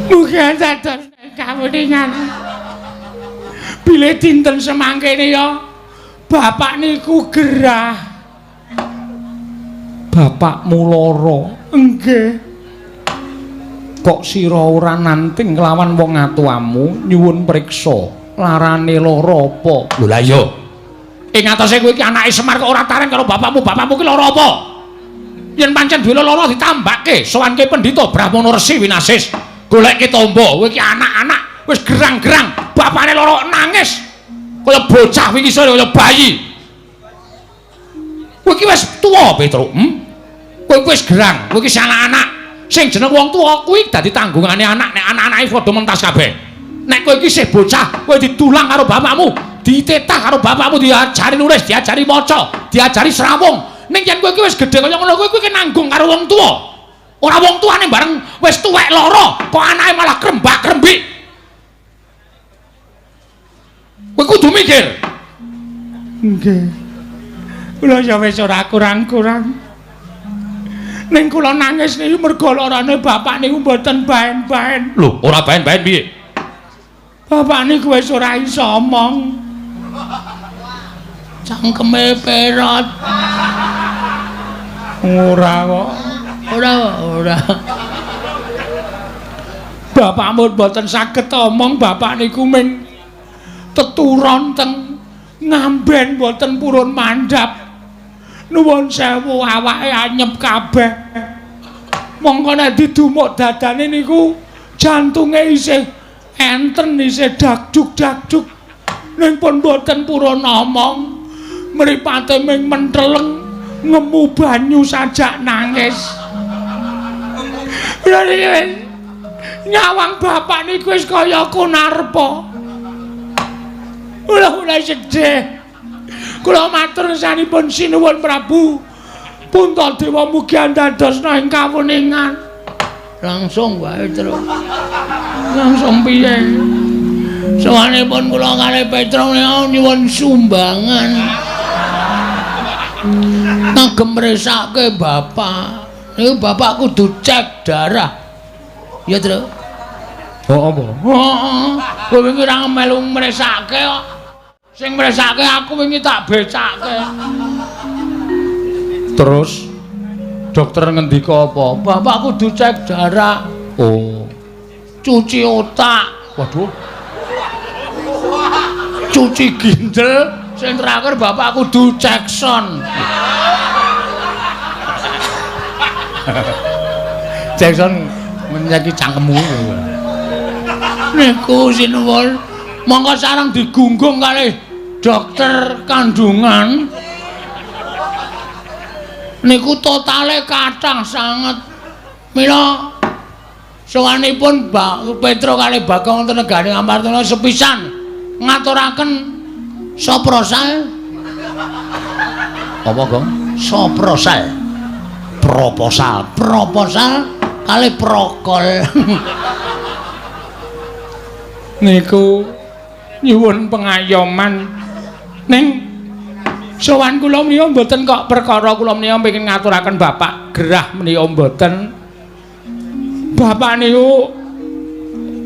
Mugi dados kawuningan. Bilih dinten semangkene ya bapak niku gerah. Bapakmu lara. Nggih. Kok sira ora nanting kelawan wong atuamu nyuwun priksa larane lara apa? Lho lah iya. Ing atase kowe iki anake Semar kok ora taren karo bapakmu ki lara apa? Yen pancen duwe lara ditambake, sowanke pendhita Brahmana Resi Winasis. Goleke tombo, kowe iki anak-anak wis gerang-gerang, bapakne lara nangis. Kaya bocah wingi sore kaya bayi. Kowe iki wis tuwa, Petruk. Kowe wis gerang, kowe iki anak-anak. Sing jeneng wong tuwa kuwi dadi tanggungane anak, nek anak-anake padha mentas kabeh. Nek kowe iki isih bocah, kowe ditulang karo bapakmu. Ditetah karo bapakmu, diajari nulis, diajari maca, diajari srawung. Ning yen kowe iki wis gedhe kaya ngono, kowe iki nanggung karo wong tuwa. Ora wong tuane bareng wis tuwek lara, kok anake malah krembak-krembik. Kowe kudu mikir. Nggih. Kula ya wis ora kurang-kurang. Ning kula nangis niku mergo larane bapak niku mboten baen-baen. Lho, ora baen-baen piye? Bapak niku wis ora iso omong. Cangkeme perot. Ora kok. Ora. Bapakmu mboten saged omong, bapak niku ming teturon teng ngamben mboten purun mandhap. Nuwun sewu awake anyep kabeh. Mongko nek didumuk dadane niku jantunge isih enten isih dakjuk-dakjuk. Ning pun mboten purun omong. Mripate ming menteleng ngemu banyu sajak nangis. Nyawang bapak niku wis kaya kunarpa. Ula sedih. Kula matur sanipun sinuwun Prabu. Puntadewa mugi andadosna ing kawuningan. Langsung wae terus. Langsung piye? Sawanipun kula kalih Petruk nyuwun sumbangan. Ngagem resake bapak. Niku bapak kudu cek darah. Ya, Tru. Oh apa? Heeh. Kowe wingi ra melu mresake kok. Sing mresake aku wingi tak becake. Terus dokter ngendika apa? Bapak kudu cek darah. Oh, Cuci otak. waduh. Cuci ginjal. Sing terakhir bapak kudu cek son. Jackson menyaki cangkemmu. Niku sinuwun monggo sareng digunggung kalih dokter kandungan. Niku totale kathah sanget. Mila sowanipun Mbak Petro kalih Bagong wonten negari Amartana sepisan ngaturaken soprosal. Apa, Gong? Soprosal. Proposal kalih prokol. Niku nyuwun pengayoman ning sowan kula menika mboten kok perkara kula menika pengin ngaturaken Bapak gerah menika mboten. Bapak niku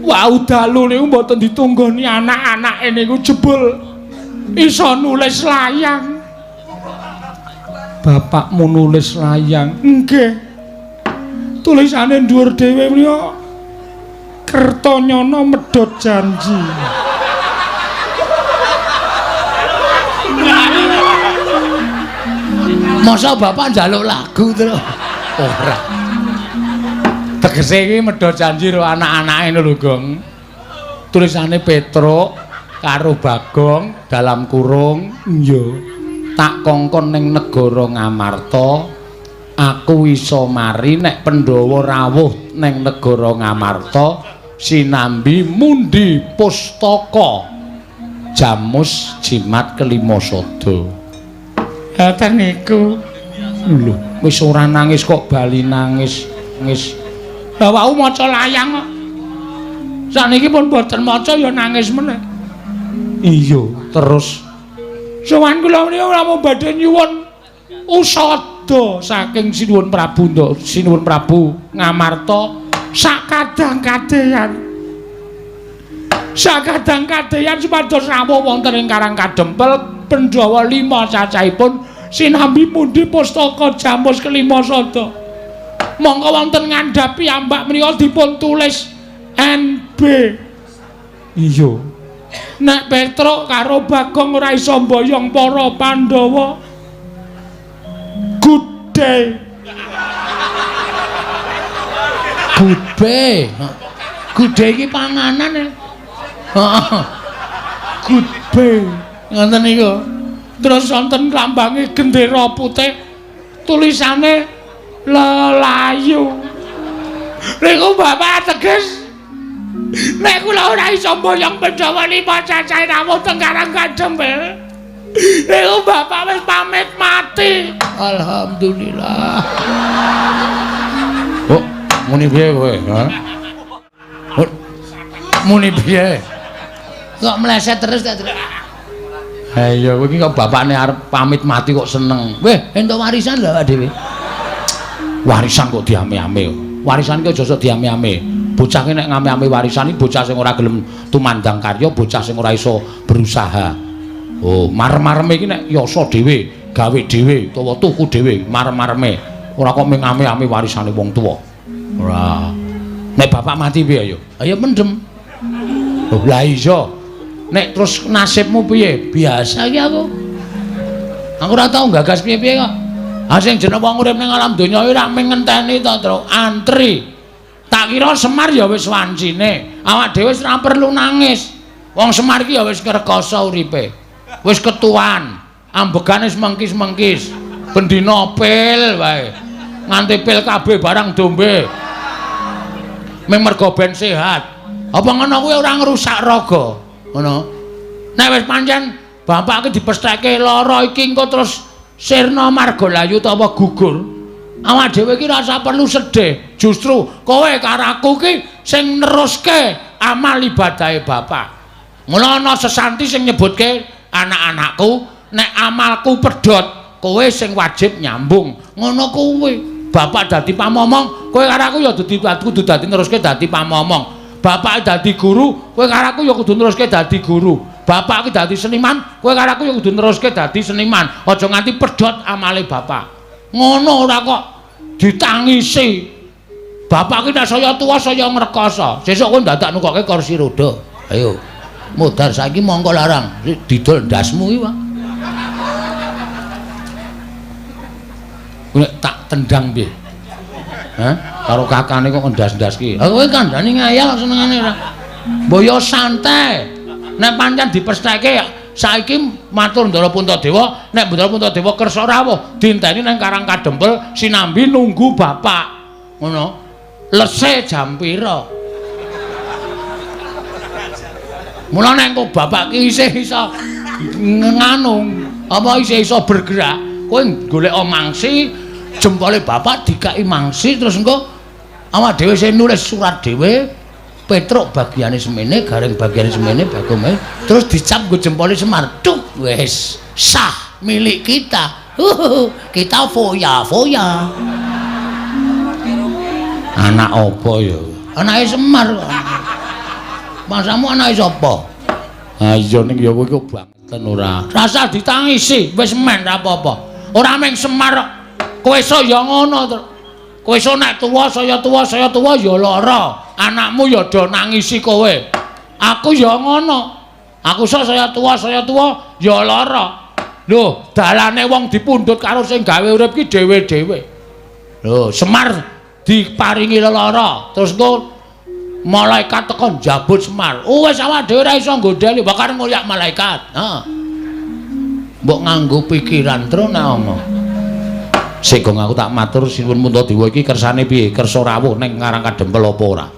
wau dalu niku mboten ditunggoni anak-anake niku jebul iso nulis layang. Bapakmu nulis layang. Nggih. Tulisane dhuwur dhewe menika Kertanyana medhot janji. Masa bapak njaluk lagu terus? Ora. Tegese iki medhot janji karo anak-anake lho, Gong. Tulisane Petruk karo Bagong dalam kurung, iya. Tak kongkon ning negara Ngamarta, aku iso mari nek Pandhawa rawuh ning negara Ngamarta sinambi mundi pustaka Jamus Jimat Kelima Sada. Ngoten niku. Lho, wis ora nangis kok bali nangis. Lah wau maca layang kok. Saniki pun boten maca ya nangis meneh. Iya, terus sowan kula menika namung badhe nyuwun usada saking Sinuwun Prabu Ngamarta sakadang-kadehan supados rawuh wonten ing Karang Kadempel Pandhawa 5 cacahipun sinambi mundi pustaka Jamus Kelima Sada. Monggo wonten ngandhapi ambak menika dipun tulis NB. Iya. Nek Petruk karo Bagong ora iso mboyong para Pandhawa. Gude. Gude iki panganan ya. Heeh. Gude. Ngoten niku. Terus wonten lambange gendera putih tulisane lelayu. Niku bapak teges nek kula ora iso mboyong Pandhawa 5 cacahe rawuh teng Karang Kadempel. Niku bapak wis pamit mati. Alhamdulillah. Oh, muni piye kowe, ha? Muni piye? Kok meleset terus ta, Tru? Ha iya, kowe iki kok bapakne arep pamit mati kok seneng. Weh, entuk warisan lho awak dhewe. Warisan kok diame-ame. Warisan ki aja sok diame-ame. Bocah ki nek ngame-ame warisan iki bocah sing ora gelem tumandang karya, bocah sing ora iso berusaha. Oh, marem-mareme iki nek yasa dhewe, gawe dhewe, utawa tuku dhewe, marem-mareme. Ora kok ngame-ame warisane wong tuwa. Ora. Nek bapak mati piye ayo? Ayo mendem. Oh, lah iya. Nek terus nasibmu piye? Biasa iki aku. Aku ora tau gagas piye-piye kok. Ah sing jeneng wong urip ning alam donya iki ora mung ngenteni to, Tru. Antri. Tak kira Semar ya wis wancine. Awak dhewe wis ora perlu nangis. Wong Semar iki ya wis ngrekoso uripe. Wis ketuan. Ambegane mengkis-mengkis. Bendina pil wae. Nganti pil kabeh barang dombe. Ming mergo ben sehat. Apa ngono kuwi ora ngrusak raga? Ngono. Nek wis pancen bapak iki dipestheke lara iki engko terus sirna margalayu utawa gugur. Awak dhewe iki rasa perlu sedih. Justru kowe karo aku ki sing neruske amal ibadahe bapak. Mula ana sesanti sing nyebutke anak-anakku, nek amalku pedhot, kowe sing wajib nyambung. Ngono kuwi. bapak dadi pamomong, kowe karo aku ya kudu dadi neruske dadi pamomong. Bapak dadi guru, kowe karo aku ya kudu neruske dadi guru. Bapak ki dadi seniman, kowe karo aku ya kudu neruske dadi seniman. Aja nganti pedhot amale bapak. Ngono ora kok ditangisi. Bapak ki nek saya tuwa saya ngrekoso. Sesuk kowe dadak nukoke kursi roda. Ayo. Modar saiki mongko larang. Didol ndasmu iki, Pak. Nek tak tendang piye? Hah? Karo kakane kok ndas-ndas ki. Kowe kandhane ngayal senengane ora. Mboyo santai. Nek pancen dipestheke saiki matur Ndara Puntadewa, nek Ndara Puntadewa kersa rawuh, dinteni nang Karang Kadempel sinambi nunggu bapak. Ngono. Lese jam pira? Mula nek kok bapak ki isih iso nganu, apa isih iso bergerak, kowe golek mangsi, jempole bapak dikai mangsi terus engko awak dhewe sing nulis surat dhewe, petruk bagiane semene, garing bagiane semene, bagome, terus dicap nggo jempole Semar. Duk, wis sah milik kita. Kita foya-foya. Anak apa ya? Anake Semar. Masamu anake sapa? Ha iya ning ya kowe kok banget ora. Rasa ditangisi, wis men ra apa-apa. Ora mung Semar. Kowe iso ya ngono to. Kowe iso nek tuwa saya ya lara. Anakmu ya do nangisi kowe. Aku ya ngono. Aku iso saya tuwa ya lara. Lho, dalane wong dipundhut karo sing gawe urip ki dhewe-dhewe. Lho, Semar diparingi lara. Terus engko malaikat tekan njabut Semar. Oh wis awak dhewe ora iso nggodheli, bakar ngulyak malaikat. Ha. Mbok nganggo pikiran terus nek omong. Sik gong aku tak matur sinuwun Puntadewa iki kersane piye? Kersa rawuh ning Karang Kadempel apa ora?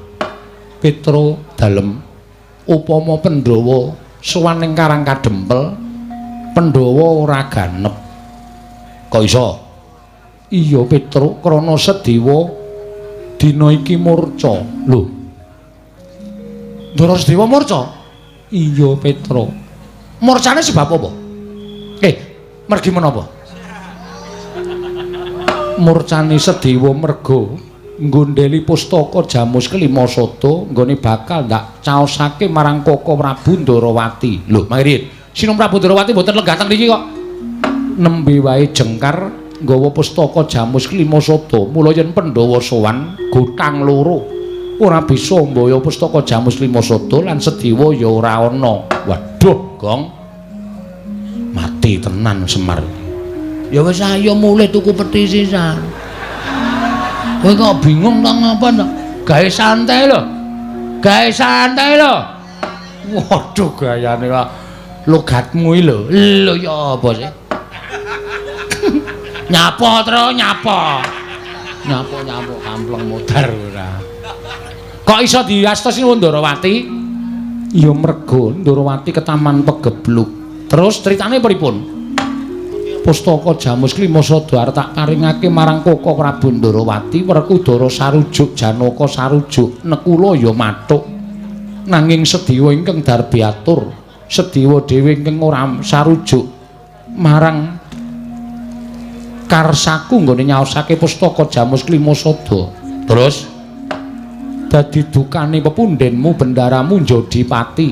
Petro dalem upama Pandhawa sowan ning Karang Kadempel, Pandhawa ora ganep. Kok iso? Iya Petro, krana Sedewa dina iki murca. Lho. Ndara Sedewa murca? Iya Petro. Murcane sebab apa? Mergi menapa? Murcane Sedewa merga nggondheli pustaka Jamus Kelima Sada nggone bakal ndak caosake marang Koko Prabu Ndarawati. Lho, mangke Sinum Prabu Ndarawati mboten lenggah teng mriki kok. Nembe wae jengkar nggawa pustaka Jamus Kelima Sada, mula yen Pandhawa sowan gotang loro ora bisa mbaya pustaka Jamus Kelima Sada lan Sedewa ya ora ana. Waduh, Gong. Mati tenan Semar. Ya wis ayo mulih tuku peti sisan. Kowe kok bingung ta ngapa to? Gawe santai lho. Gawe santai lho. Waduh gayane kok logatmu iki lho. Lho ya apa sih? Nyapa terus nyapa. Nyapa kampleng modar ora. Kok iso diasta Sinuwun Ndarawati? Ya merga Ndarawati ketaman pegebluk. Terus critane pripun? Pustaka Jamus Kelima Sada arep tak paringake marang Koko Prabu Ndarawati Werkudara sarujuk Janaka sarujuk Nekula ya mathuk nanging Sedewa ingkang darbi atur Sedewa dhewe ingkang ora sarujuk marang karsaku nggone nyaosake pustaka Jamus Kelima Sada. Terus dadi dukane pepundhenmu bendaramu Jodipati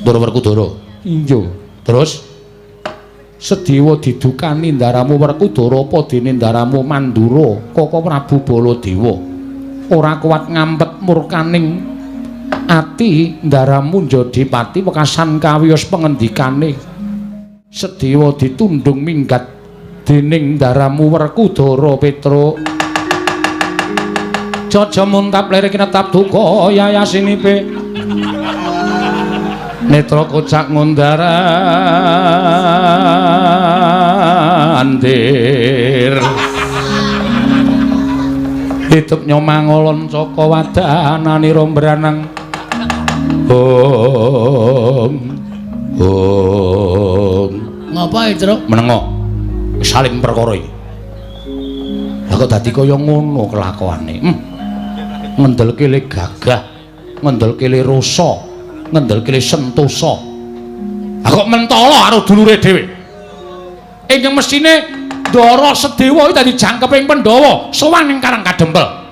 Ndara Werkudara. Iya. Terus Sedewa didukani ndaramu Werkudara apa dene ndaramu Mandura Koko Prabu Baladewa ora kuat ngampet murkaning ati ndaramu Jodipati wekasan kawiyos pengendikane Sedewa ditundung minggat dening ndaramu Werkudara Petro Jaja muntap lere kinetap duka yayasinipe Netra kocak ngundarandir Hidup nyomangolon saka wadanani rombranang Ngapa Tru? Menengo saling perkara iki. Lah kok dadi kaya ngono kelakuane. Ngendelke le gagah, ngendelke le rasa, ngendelke le sentosa. Lah kok mentala karo dulure dhewe. Ingkang mestine Ndara Sedewa iki dadi jangkeping Pandhawa sowan ning Karang Kadempel.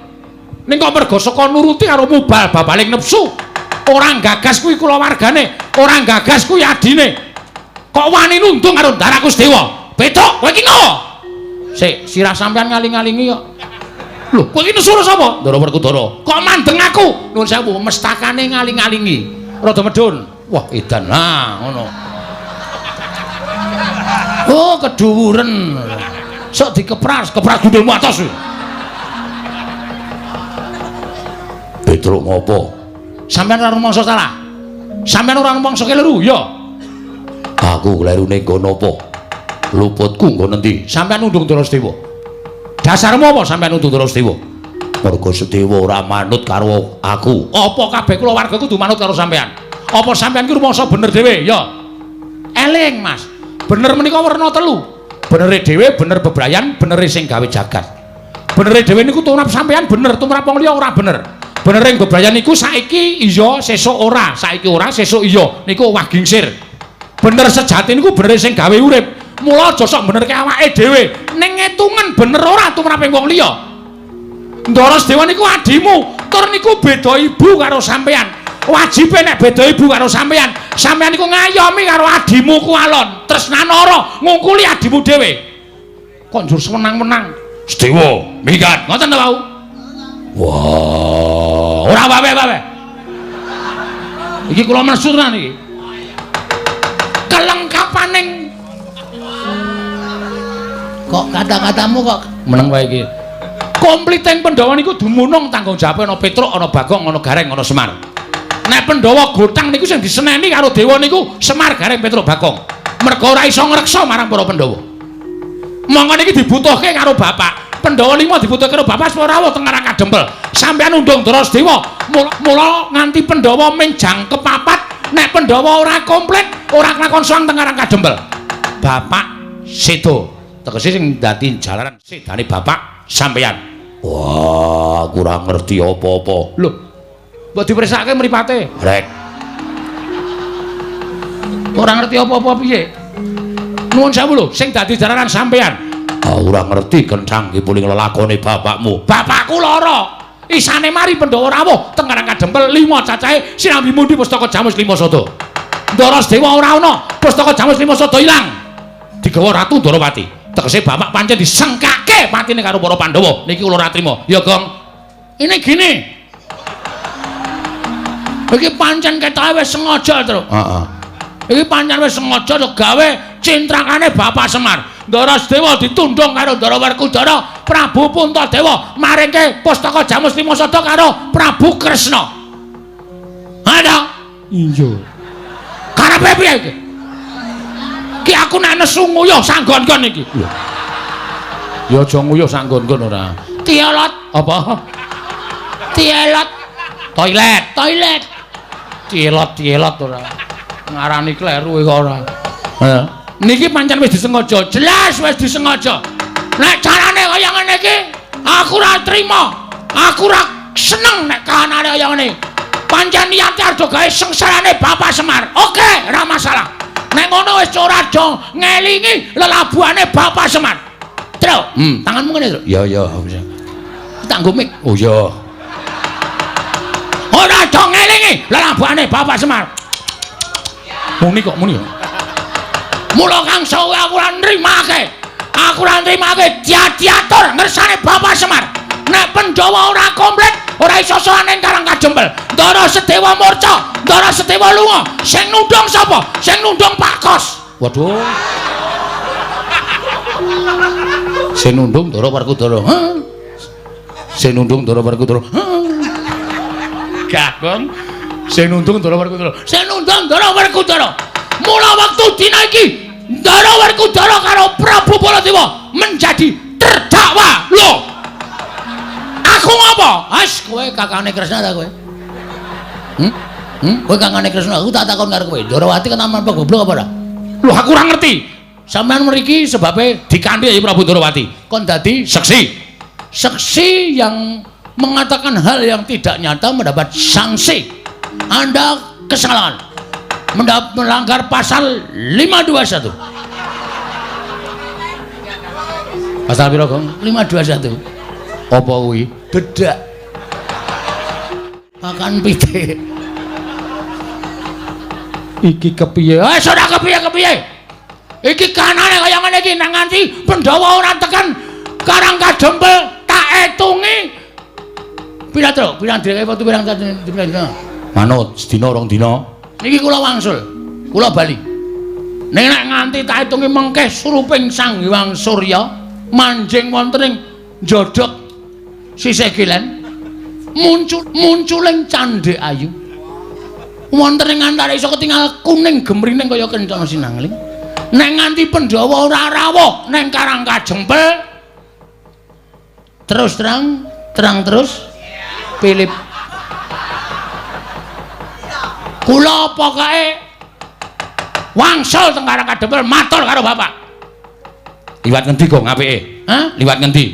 Ning kok mergo saka nuruti karo mubal babaling nepsu. Ora gagas kuwi kulawargane, ora gagas kuwi adine. Kok wani nundung karo Ndaraku Sedewa? Betok, kowe iki ngopo? Sik, sirah sampean ngaling-alingi kok. Lho, kowe iki nesu sapa? Ndara Werkudara. Kok mandeng aku? Nuwun sewu, mestakane ngaling-alingi. Rada medun. Wah, edan. Nah, ngono. Oh, keduwuren. Sok dikepras gundulmu atos. Petruk ngopo? Sampeyan ora rumangsa salah. Sampeyan ora rumangsa keliru, ya. Aku klerune nggo napa? Luputku nggo nendi? Sampeyan nundung Ndara Sedewa. Dasarmu apa sampeyan nundung Ndara Sedewa? Mergo Sedewa ora manut karo aku. Apa kabeh kulawarga kudu manut karo sampeyan? Apa sampeyan ki rumangsa bener dhewe, ya? Eling, Mas. Bener menika werna telu. Benere dhewe, bener bebrayan, benere sing gawe jagat. Benere dhewe niku tumrap sampeyan bener, tumrap wong liya ora bener. Benere bebrayan niku saiki iya, sesuk ora, saiki ora, sesuk iya. Niku wah gingsir. Bener sejati niku benere sing gawe urip. Mula aja sok benerke awake dhewe. Ning ngetungen bener ora tumrape wong liya. Ndara Sedewa niku adimu, tur niku beda ibu karo sampeyan. Wajibe nek beda ibu karo sampeyan, sampeyan niku ngayomi karo adimu ku alon, tresnanara ngungkuli adimu dhewe. Kok njur semenang-menang. Sedewa, minggat. Ngoten ta, Pak? Wah, ora bae-bae. Iki kula maksud tenan iki. Kelengkapaning kok kata-katamu kok meneng wae iki. Kompliting Pandhawa niku dumunung tanggung jawabe ana Petruk, ana Bagong, ana Gareng, ana Semar. Nek Pandhawa gotang niku sing diseneni karo dewa niku Semar, Gareng, Petruk, Bagong. Mergo ora iso ngreksa marang para Pandhawa. Monggo niki dibutuhke karo bapak. Pandhawa 5 dibutuhke karo bapak supaya rawuh teng Karang Kadempel. Sampeyan undung Ndara Sedewa. Mula nganti Pandhawa menjang kepapat, nek Pandhawa ora komplit, ora kelakon sowan teng Karang Kadempel. Bapak sedo. Tegese sing dadi jalaran sedane bapak sampeyan. Wah, kurang ngerti apa-apa. Lho, mbok dipersake mripate. Rek. Ora ngerti apa-apa piye? Nuwun sewu lho, sing dadi jalaran sampeyan. Ora ngerti kencang ki puling lelakone bapakmu. Bapakku lara. Isane mari Pandhawa rawuh teng Karang Kadempel 5 cacahe sinambi mundi pustaka Jamus Lima Sada. Ndara Sedewa ora ana, pustaka Jamus Lima Sada ilang. Digawa Ratu Ndarawati. Tegese bapak pancen disengkake patine karo para Pandhawa. Niki kula ora trima. Ya, Gong. Ini gini. Iki pancen ketoke wis sengaja, Tru. Heeh. Iki pancen wis sengaja gawe cintrakane Bapak Semar. Ndara Sedewa ditundung karo Ndara Werkudara, Prabu Puntadewa maringke pustaka Jamus Lima Sada karo Prabu Kresna. Ada? Iya. Karepe piye iki? Ki aku nek nesu nguyuh sanggon-gon iki. Ya aja nguyuh sanggon-gon ora. Tielot apa? Tielot. Toilet. Tielot ora. Ngarani kleru kok ora. Heeh. Niki pancen wis disengaja, jelas wis disengaja. Nek carane kaya ngene iki, aku ora trima. Aku ora seneng nek kahanane kaya ngene. Pancen niate arep gawe sengsarane Bapak Semar. Oke, ora masalah. Nek ngono wis ora aja ngelingi lelabuhane Bapak Semar. Tru, tanganmu ngene, Tru. Ya, bisa. Tak nggo mik. Oh ya. Ora aja ngelingi lelabuhane Bapak Semar. Muni kok muni. Mula kang sawe aku ora nrimake. Aku ora nrimake diatur ngersane Bapak Semar. Nek Pandhawa ora komplit, ora iso sowan ning Karang Kadempel. Ndara Sedewa murca, Ndara Sedewa lunga. Sing nundung sapa? Sing nundung Pak Kos. Waduh. Sing nundung Ndara Werkudara. Sing nundung Ndara Werkudara. Gagong. Sing nundung Ndara Werkudara. Sing nundung Ndara Werkudara. Mula wektu dina iki Ndara Werkudara karo Prabu Baladewa menjadi terdakwa. Lho. Aku ngapa? As kowe kakane Kresna ta kowe? Kowe kakane Kresna, aku tak takon karo kowe. Ndarawati kan aman apa goblok apa ora? Lho aku ora ngerti. Sampeyan mriki sebabe dikanthi Prabu Ndarawati. Kon dadi seksi. Seksi yang mengatakan hal yang tidak nyata mendapat sanksi. Anda kesalahan. Melanggar pasal 521. Pasal pira, Gong? 521. Apa kuwi? Bedak. Makan pitik. Iki kepiye? Ora kepiye-kepiye. Iki kanane kaya ngene iki nang nganti Pandhawa ora tekan Karang Kadempel tak etungi. Pirang dhewe wektu pirang dina. Manut sedina rong dina. Niki kula wangsul. Kula bali. Ning nek nganti tak etungi mengke suruping Sang Hyang Surya manjing wonten ing njodhok sisih kilen munculing Candhe Ayu. Wonten ing antara iso ketingal kuning gemrining kaya kencana sinangling. Nek nganti Pandhawa ora rawuh ning Karang Kajempel terus terang terus Philip kula pokoke wangsul teng Karang Kadempel matur karo bapak. Liwat ngendi, Gong, apike? Hah? Liwat ngendi?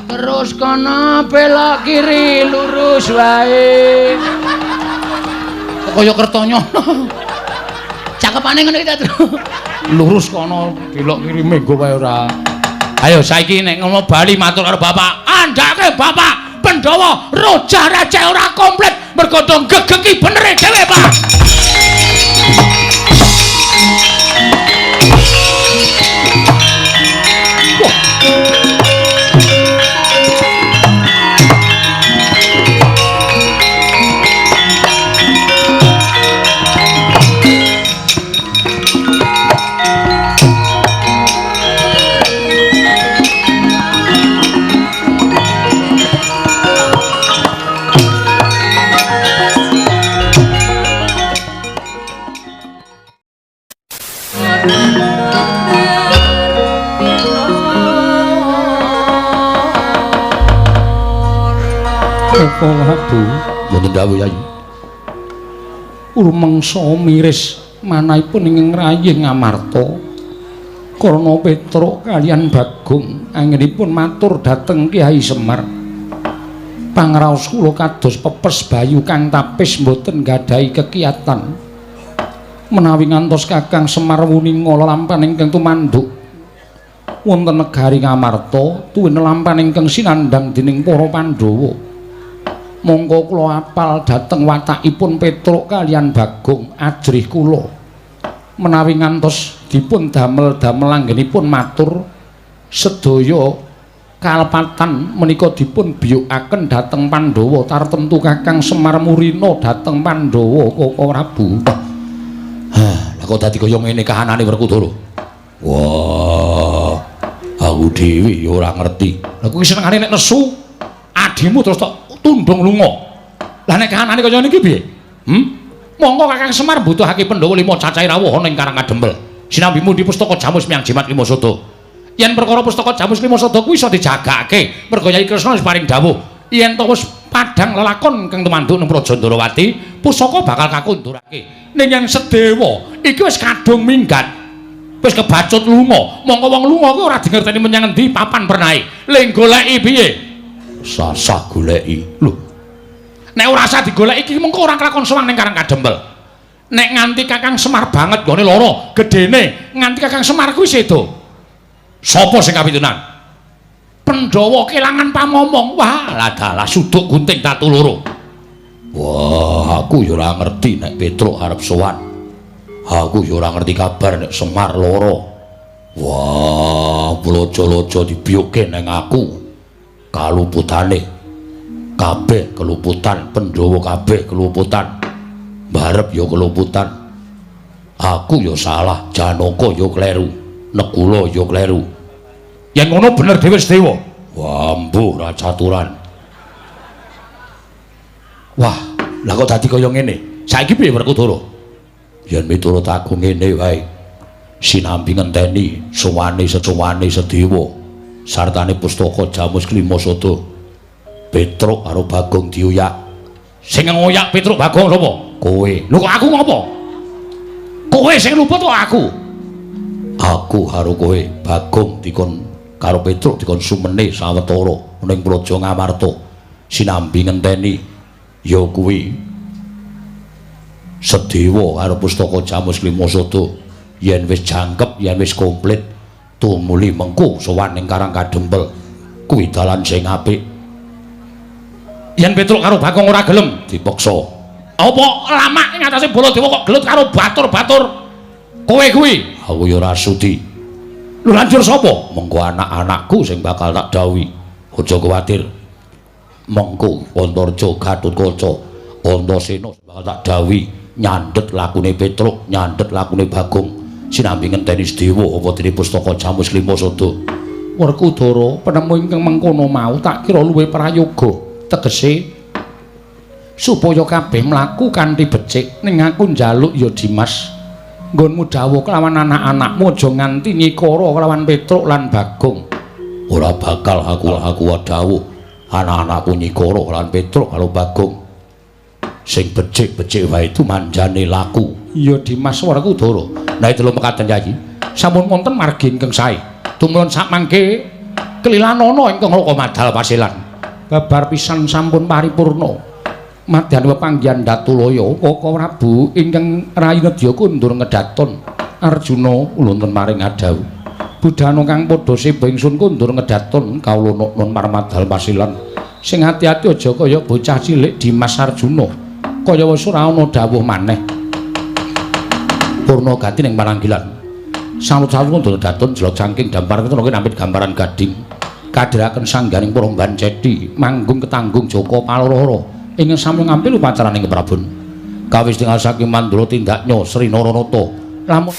Terus kono belok kiri lurus wae. Kaya kertonyono. Cakepane ngono iki ta, Tru. Lurus kono belok kiri menggo wae ora. Ayo saiki nek ngono bali matur karo bapak. Andake bapak Pandhawa roja raja ora komplit mergo do gegeki benere dhewe, Pak. Apa Prabu? Mboten dawuh Yayi. Rumangsa miris manahipun ing ngrayih Ngamarta. Karna Petruk kaliyan Bagong anggenipun matur dhateng Kyai Semar. Pangraos kula kados pepes bayu kang tapis mboten gadahi kekiyatan. Menawi ngantos Kakang Semar wuni ngolampahan ingkang tumanduk wonten negari Ngamarta tuwin lampahan ingkang sinandhang dening para Pandhawa. Monggo kula apal dhateng watakipun Petruk kaliyan Bagong ajrih kula. Menawi ngantos dipun damel-damel anggenipun matur sedaya kalepatan menika dipun biyukaken dhateng Pandhawa tartemtu Kakang Semar Murina dhateng Pandhawa Kaka Prabu. Lah kok dadi kaya ngene kahanane Werkudara. Wah, aku dhewe ya ora ngerti. Lah kuwi senengane nek nesu adimu terus tok tundung lunga. Lah nek kahanane kaya niki piye? Monggo Kakang Semar mbutuhake Pandhawa 5 cacahe rawuh ning Karang Kadempel. Sinambimu di Pustaka Jamus Miang Jimat Lima Sada. Yen perkara Pustaka Jamus Lima Sada kuwi iso dijagake, merga Kyai Kresna wis paring dawuh, yen to wis padhang lelakon kang tumanduk ning Praja Ndarawati, pusaka bakal kakundurake. Ning yen Sedewa iki wis kadung minggat. Wis kebacut lunga. Monggo wong lunga kuwi ora dingerteni menyang endi papan pernahe. Ling goleki piye? Sasah goleki. Lho, Nek ora usah digoleki iki mengko ora kelakon sowan ning Karang Kadempel. Nek nganti Kakang Semar banget gone lara, gedene nganti Kakang Semar kuwi sedo. Sapa sing kapitunan? Pandhawa kelangan pamomong. Wah, ladalah suduk gunting tatu loro. wah aku ya ora ngerti nek Petruk arep sowan. Aku ya ora ngerti kabar nek Semar lara. Wah, lojo-lojo dibiyuke ning aku. Kaluputane kabeh keluputan, Pandhawa kabeh keluputan. Barep ya keluputan. Aku ya salah, Janaka ya kleru, Negula ya kleru. Yen ngono bener dhewe Sedewa. Wah, mbuh ra caturan. Wah, lah kok dadi kaya ngene? Saiki piye Werkudara? Yen miturut aku ngene wae. Sinambi ngenteni suwane-suwane Sedewa sartane Pustaka Jamus Klima Sada. Petruk karo Bagong dioyak. Sing ngoyak Petruk Bagong sapa? Kowe. Lho kok aku ngopo? Kowe sing luput kok aku? Aku karo kowe Bagong dikon karo Petruk dikon sumene sawetara ning Praja Ngamarta. Sinambi ngenteni ya kuwi Sedewa karo Pustaka Jamus Klima Sada yen wis jangkep, yen wis komplit tumuli mengko sowan ning Karang Kadempel kuwi dalan sing apik. Yen Petruk karo Bagong ora gelem Dipaksa. apa lama ing atase Baladewa kok gelut karo batur-batur kowe kuwi? Aku ya ora sudi. Lho lanjur sapa? Mengko anak-anakku sing bakal tak dawuhi. Aja kuwatir. Mengko Antarja Gatotkaca, Antasena bakal tak dawuhi nyandet lakune Petruk, nyandet lakune Bagong. Sinambi ngenteni Sedewa apa dene pustaka Jamus Lima Sada. Werkudara penemu ingkang mengkono mau tak kira luwih prayoga. Tegese supaya kabeh mlaku kanthi becik ning aku njaluk ya Dimas nggonmu dawuh kelawan anak-anakmu aja nganti nyikara kelawan Petruk lan Bagong. Ora bakal aku dawuh anak-anakku nyikara lan Petruk karo Bagong. Sing becik-becik wae itu manjane laku. Ya Dimas Werkudara. Nah itu lho mekaten Yayi. Sampun wonten margi ingkang sae. Tumulun sakmangke kelilanana ingkang loko madal pasilan. Babar pisan sampun paripurna. Madyan pepanggihan Datulaya Kaka Prabu ingkang rayi nedya kundur ngedaton Arjuna wonten maring adawu. Budhana kang padha seba ingsun kundur ngedaton kawula nun marmadal pasilan. Sing ati-ati aja kaya bocah cilik Dimas Arjuna. Kaya wis ora ana dawuh maneh. Purna gati ning Paranggilan. Salut-salut kundur ngedaton jelok cangking dampar ketara nampit gambaran gading. Kadhiraken sangganing Promban Cedhi manggung ketanggung Joko Paloro ingkang sami ngampil upacaraning Prabun. Kawis tinggal saking Mandura tindaknya Sri Naranata. Lamun